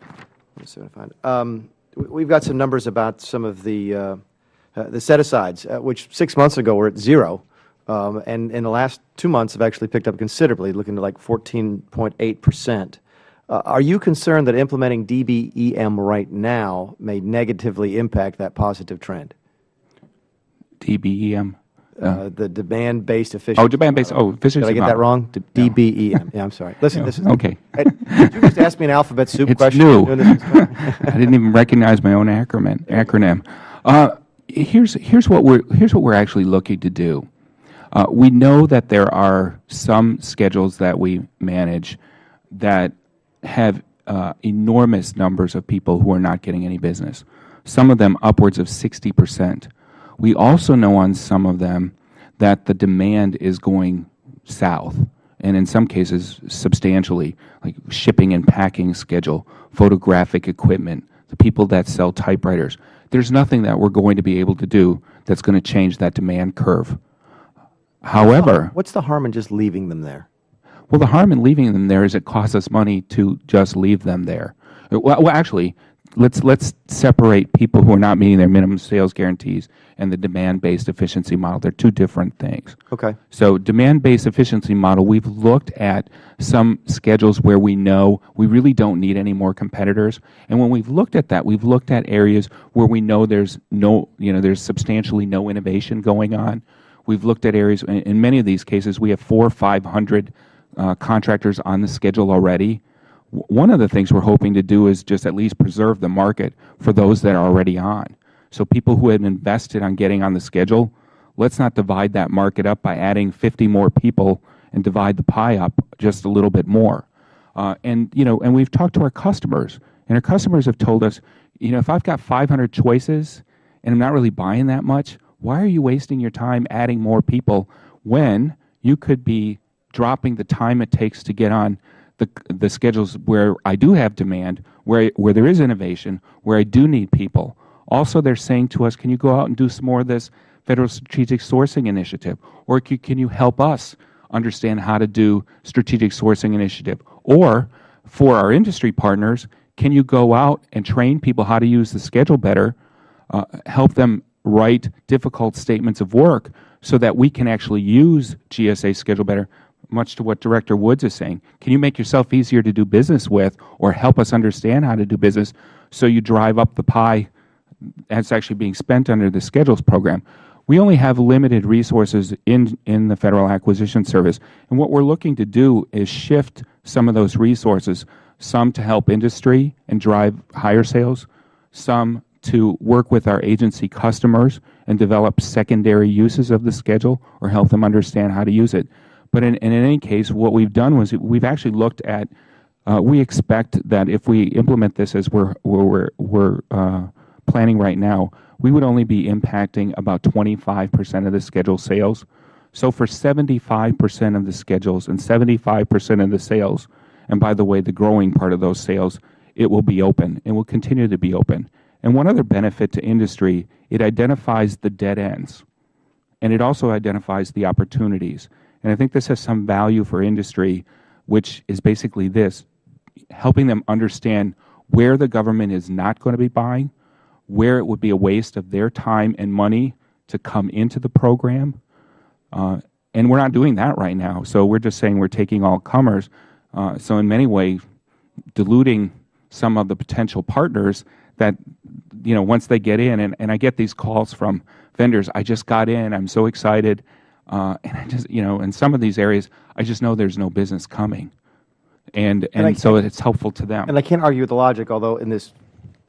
Let me see what I find. We've got some numbers about some of the set-asides, which 6 months ago were at 0, and in the last 2 months have actually picked up considerably, looking to like 14.8%. Are you concerned that implementing DBEM right now may negatively impact that positive trend? DBEM? The demand-based efficiency. Oh, demand-based. Efficiency. Did I get that wrong? DBEM. Yeah, I'm sorry. Listen, no. this is okay. Did you just ask me an alphabet soup it's question? New. I didn't even recognize my own acronym. Here's what we're actually looking to do. We know that there are some schedules that we manage that have enormous numbers of people who are not getting any business. Some of them upwards of 60%. We also know on some of them that the demand is going south, and in some cases substantially, like shipping and packing schedule, photographic equipment, the people that sell typewriters. There's nothing that we're going to be able to do that's going to change that demand curve. However, what's the harm in just leaving them there? Well, the harm in leaving them there is it costs us money to just leave them there. Well, actually, let's separate people who are not meeting their minimum sales guarantees and the demand-based efficiency model. They're two different things. Okay. So demand-based efficiency model, we've looked at some schedules where we know we really don't need any more competitors. And when we've looked at that, we've looked at areas where we know there's there's substantially no innovation going on. We've looked at areas, in many of these cases, we have 400 or 500 contractors on the schedule already. One of the things we're hoping to do is just at least preserve the market for those that are already on. So people who had invested on getting on the schedule, let's not divide that market up by adding 50 more people and divide the pie up just a little bit more. And we've talked to our customers, and our customers have told us, if I've got 500 choices and I'm not really buying that much, why are you wasting your time adding more people when you could be dropping the time it takes to get on the schedules where I do have demand, where there is innovation, where I do need people. Also, they're saying to us, can you go out and do some more of this Federal Strategic Sourcing Initiative? Or can you help us understand how to do Strategic Sourcing Initiative? Or for our industry partners, can you go out and train people how to use the schedule better, help them write difficult statements of work so that we can actually use GSA schedule better? Much to what Director Woods is saying, can you make yourself easier to do business with or help us understand how to do business so you drive up the pie that's actually being spent under the Schedules program? We only have limited resources in the Federal Acquisition Service, and what we're looking to do is shift some of those resources, some to help industry and drive higher sales, some to work with our agency customers and develop secondary uses of the schedule or help them understand how to use it. But in any case, what we've done was we've actually looked at, we expect that if we implement this as we're planning right now, we would only be impacting about 25% of the schedule sales. So for 75% of the schedules and 75% of the sales, and by the way, the growing part of those sales, it will be open and will continue to be open. And one other benefit to industry, it identifies the dead ends, and it also identifies the opportunities. And I think this has some value for industry, which is basically this, helping them understand where the government is not going to be buying, where it would be a waste of their time and money to come into the program. And we're not doing that right now. So we're just saying we're taking all comers. So in many ways, diluting some of the potential partners that, once they get in, and I get these calls from vendors, I just got in, I'm so excited. And I just, in some of these areas, I just know there's no business coming. And so it's helpful to them. And I can't argue with the logic, although in this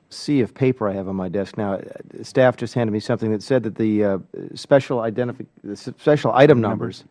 sea of paper I have on my desk now, staff just handed me something that said that the special item numbers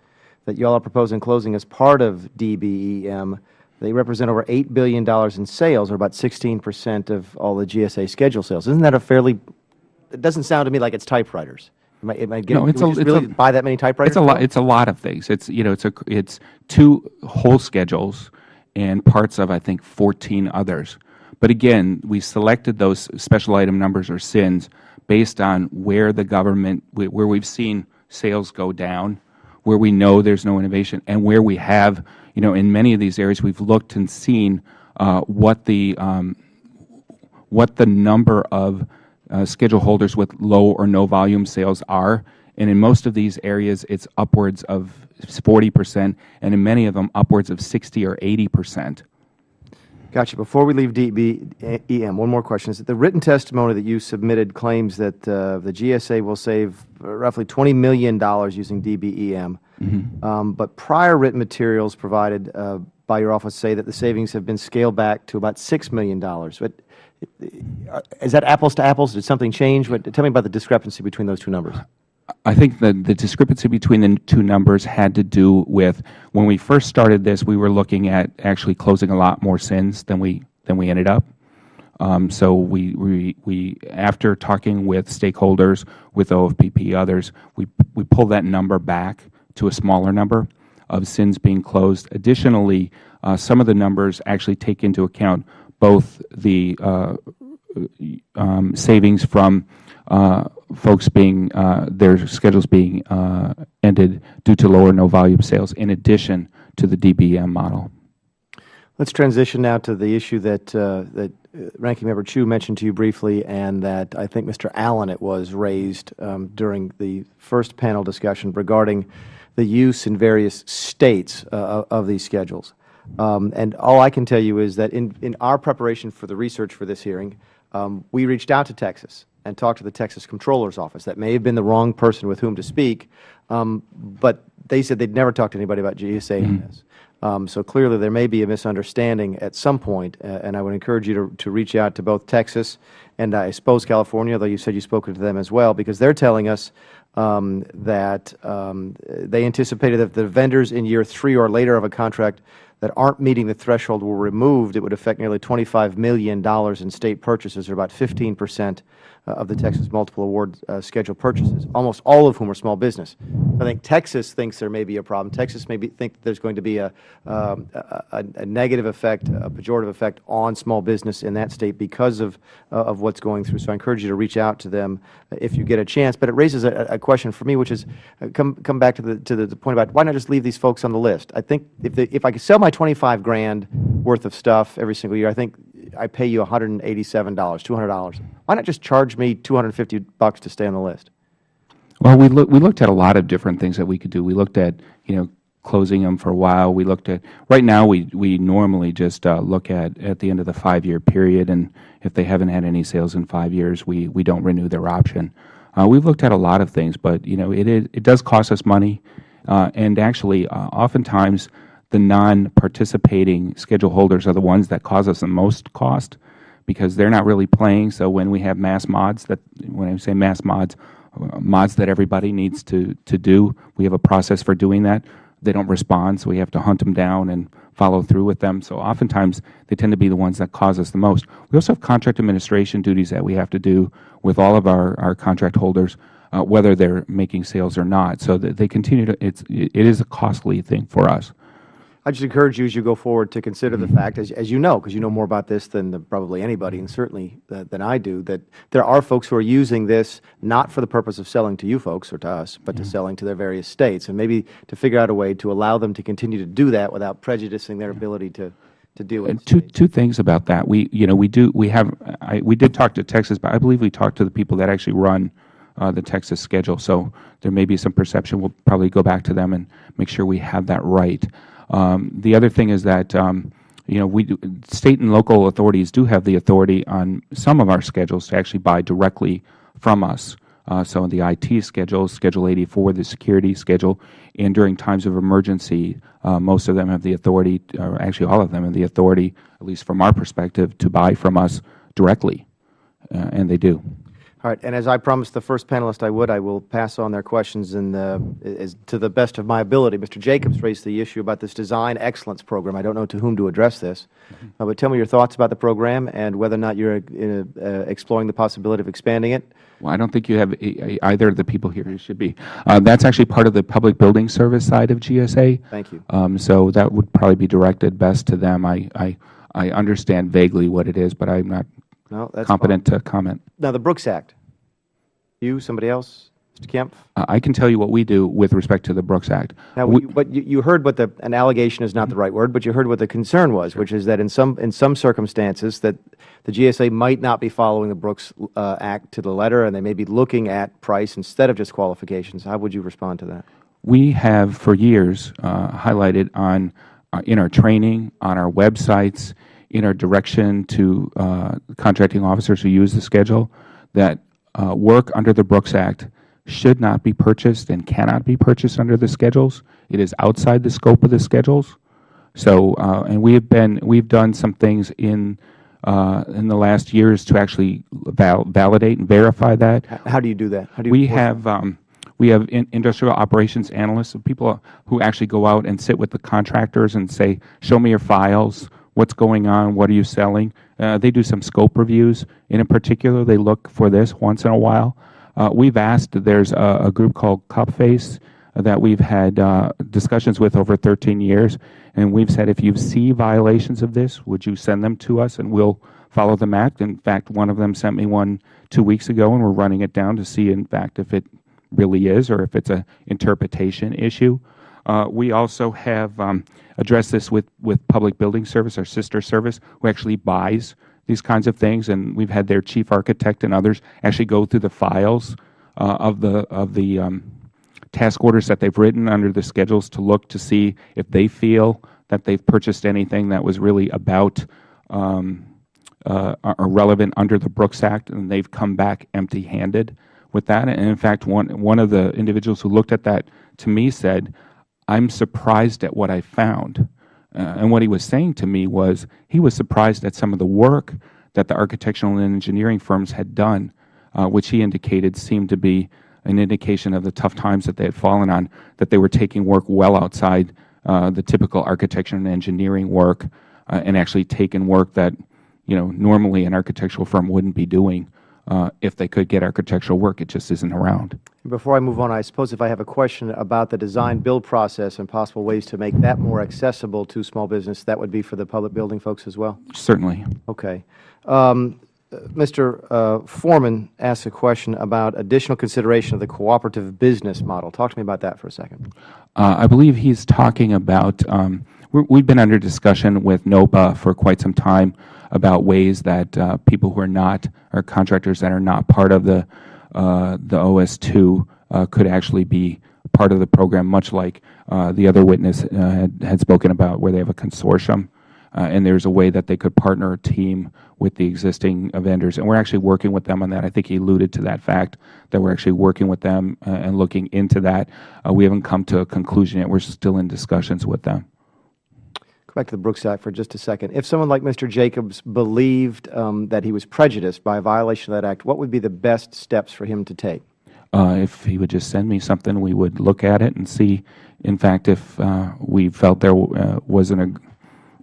that you all are proposing closing as part of DBEM, they represent over $8 billion in sales, or about 16% of all the GSA schedule sales. Isn't that it doesn't sound to me like it's typewriters. Am I getting, really buy that many typewriters? It's a lot of things. It's it's 2 whole schedules and parts of, I think, 14 others. But again, we selected those special item numbers or SINs based on where the government, where we've seen sales go down, where we know there's no innovation, and where we have, in many of these areas, we've looked and seen what the number of schedule holders with low or no volume sales are. And in most of these areas, it's upwards of 40%, and in many of them, upwards of 60 or 80%. Gotcha. Before we leave DBEM, one more question. Is that the written testimony that you submitted claims that the GSA will save roughly $20 million using DBEM, but prior written materials provided by your office say that the savings have been scaled back to about $6 million. But is that apples to apples? Did something change? Tell me about the discrepancy between those two numbers. I think the discrepancy between the two numbers had to do with when we first started this, we were looking at actually closing a lot more SINs than we ended up. So we after talking with stakeholders, with OFPP, others, we pulled that number back to a smaller number of SINs being closed. Additionally, some of the numbers actually take into account both the savings from folks being their schedules being ended due to low or no volume sales, in addition to the DBM model. Let's transition now to the issue that Ranking Member Chu mentioned to you briefly, and that I think Mr. Allen raised during the first panel discussion regarding the use in various states of these schedules. And all I can tell you is that in our preparation for the research for this hearing, we reached out to Texas and talked to the Texas Comptroller's Office. That may have been the wrong person with whom to speak, but they said they'd never talked to anybody about GSA on this. So clearly there may be a misunderstanding at some point, and I would encourage you to reach out to both Texas and I suppose California, though you said you've spoken to them as well, because they're telling us that they anticipated that if the vendors in year 3 or later of a contract that aren't meeting the threshold were removed, it would affect nearly $25 million in state purchases, or about 15% of the Texas multiple award schedule purchases, almost all of whom are small business. I think Texas thinks there may be a problem. Texas may think there's going to be a negative effect, a pejorative effect on small business in that state because of what's going through. So I encourage you to reach out to them if you get a chance. But it raises a question for me, which is come back to the point about why not just leave these folks on the list. I think if I could sell my $25 grand worth of stuff every single year, I think I pay you $187, $200. Why not just charge me $250 to stay on the list? Well, we looked at a lot of different things that we could do. We looked at, closing them for a while. We looked at, right now we normally just look at the end of the 5-year period, and if they haven't had any sales in 5 years, we don't renew their option. We've looked at a lot of things, but it does cost us money, and actually oftentimes the non-participating schedule holders are the ones that cause us the most cost because they're not really playing. So when we have mass mods, when I say mass mods, mods that everybody needs to do, we have a process for doing that. They don't respond, so we have to hunt them down and follow through with them. So oftentimes they tend to be the ones that cause us the most. We also have contract administration duties that we have to do with all of our contract holders, whether they're making sales or not. So that they continue to, it is a costly thing for us. I just encourage you as you go forward to consider the fact, as you know, because you know more about this than probably anybody, and certainly than I do, that there are folks who are using this not for the purpose of selling to you folks or to us, but to selling to their various states, and maybe to figure out a way to allow them to continue to do that without prejudicing their ability to deal with it. Two things about that. We did talk to Texas, but I believe we talked to the people that actually run the Texas schedule. So there may be some perception. We'll probably go back to them and make sure we have that right. The other thing is that state and local authorities do have the authority on some of our schedules to actually buy directly from us. So in the IT schedule, Schedule 84, the security schedule, and during times of emergency, most of them have the authority, or actually all of them have the authority, at least from our perspective, to buy from us directly, and they do. All right, and as I promised the first panelist I will pass on their questions to the best of my ability. Mr. Jacobs raised the issue about this Design Excellence Program. I don't know to whom to address this, but tell me your thoughts about the program and whether or not you're exploring the possibility of expanding it. Well, I don't think you have either of the people here. You should be. That's actually part of the Public Building Service side of GSA. Thank you. So that would probably be directed best to them. I understand vaguely what it is, but I'm not competent to comment. Now, the Brooks Act. You, somebody else? Mr. Kemp? I can tell you what we do with respect to the Brooks Act. Now, but you heard what an allegation is not the right word, but you heard what the concern was, which is that in some circumstances that the GSA might not be following the Brooks Act to the letter, and they may be looking at price instead of just qualifications. How would you respond to that? We have for years highlighted in our training, on our websites, in our direction to contracting officers who use the schedule, that work under the Brooks Act should not be purchased and cannot be purchased under the schedules. It is outside the scope of the schedules. So, and we've done some things in the last years to actually validate and verify that. How do you do that? We have industrial operations analysts, people who actually go out and sit with the contractors and say, "Show me your files. What's going on? What are you selling?" They do some scope reviews, and in particular, they look for this once in a while. We've asked, there's a group called CupFace that we've had discussions with over 13 years, and we've said, if you see violations of this, would you send them to us, and we'll follow them act. In fact, one of them sent me one 2 weeks ago, and we're running it down to see, in fact, if it really is or if it's an interpretation issue. We also have addressed this with Public Building Service, our sister service, who actually buys these kinds of things, and we've had their chief architect and others actually go through the files of the task orders that they've written under the schedules to look to see if they feel that they've purchased anything that was really about or relevant under the Brooks Act, and they've come back empty-handed with that. And in fact, one of the individuals who looked at that to me said, "I'm surprised at what I found." And what he was saying to me was he was surprised at some of the work that the architectural and engineering firms had done, which he indicated seemed to be an indication of the tough times that they had fallen on, that they were taking work well outside the typical architecture and engineering work, and actually taking work that normally an architectural firm wouldn't be doing if they could get architectural work. It just isn't around. Before I move on, I suppose if I have a question about the design-build process and possible ways to make that more accessible to small business, that would be for the public building folks as well? Certainly. Okay. Mr. Foreman asked a question about additional consideration of the cooperative business model. Talk to me about that for a second. I believe he's talking about, we've been under discussion with NOPA for quite some time about ways that people who are not, or contractors that are not part of the OS2 could actually be part of the program, much like the other witness had spoken about, where they have a consortium. And there's a way that they could partner a team with the existing vendors. And we're actually working with them on that. I think he alluded to that fact, that we're actually working with them and looking into that. We haven't come to a conclusion yet. We're still in discussions with them. Go back to the Brooks Act for just a second. If someone like Mr. Jacobs believed that he was prejudiced by a violation of that act, what would be the best steps for him to take? If he would just send me something, we would look at it and see, in fact, if we felt there wasn't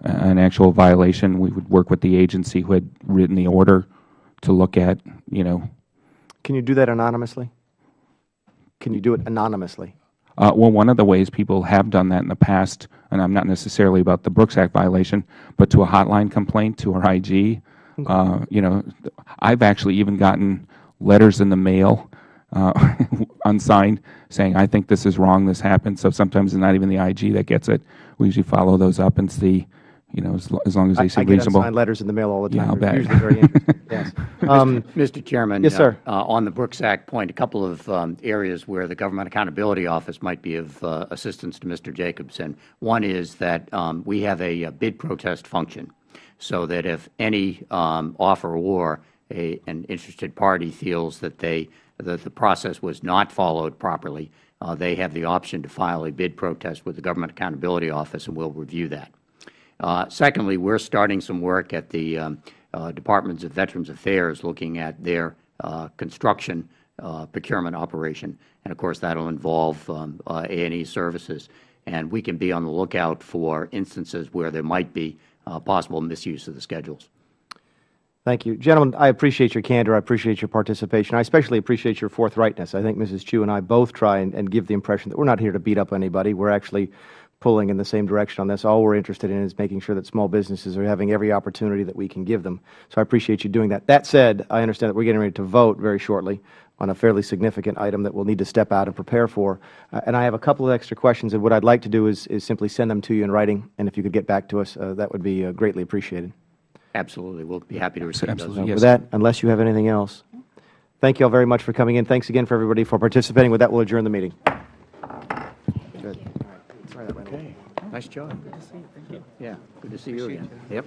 an actual violation, we would work with the agency who had written the order to look at, Can you do that anonymously? Can you do it anonymously? Well, one of the ways people have done that in the past, and I'm not necessarily about the Brooks Act violation, but to a hotline complaint to our IG. I've actually even gotten letters in the mail, unsigned, saying, "I think this is wrong, this happened." So sometimes it's not even the IG that gets it. We usually follow those up and see, as long as they seem reasonable. I get unsigned letters in the mail all the time. Yeah, I'll bet. Usually very interesting. Yes. Mr. Chairman. Yes, sir. On the Brooks Act point, a couple of areas where the Government Accountability Office might be of assistance to Mr. Jacobs. And one is that we have a bid protest function, so that if any offer or an interested party feels that the process was not followed properly, they have the option to file a bid protest with the Government Accountability Office, and we'll review that. Secondly, we're starting some work at the Departments of Veterans Affairs, looking at their construction procurement operation. And of course, that will involve A&E services. And we can be on the lookout for instances where there might be possible misuse of the schedules. Thank you. Gentlemen, I appreciate your candor. I appreciate your participation. I especially appreciate your forthrightness. I think Mrs. Chu and I both try and give the impression that we're not here to beat up anybody. We're actually pulling in the same direction on this. All we're interested in is making sure that small businesses are having every opportunity that we can give them. So I appreciate you doing that. That said, I understand that we're getting ready to vote very shortly on a fairly significant item that we'll need to step out and prepare for. And I have a couple of extra questions, and what I'd like to do is simply send them to you in writing, and if you could get back to us, that would be greatly appreciated. Absolutely. We'll be happy to receive those. With that, unless you have anything else, thank you all very much for coming in. Thanks again for everybody for participating. With that, we'll adjourn the meeting. Good. Okay. Nice job. Good to see you. Thank you. Yeah. Good to see you again. Yep.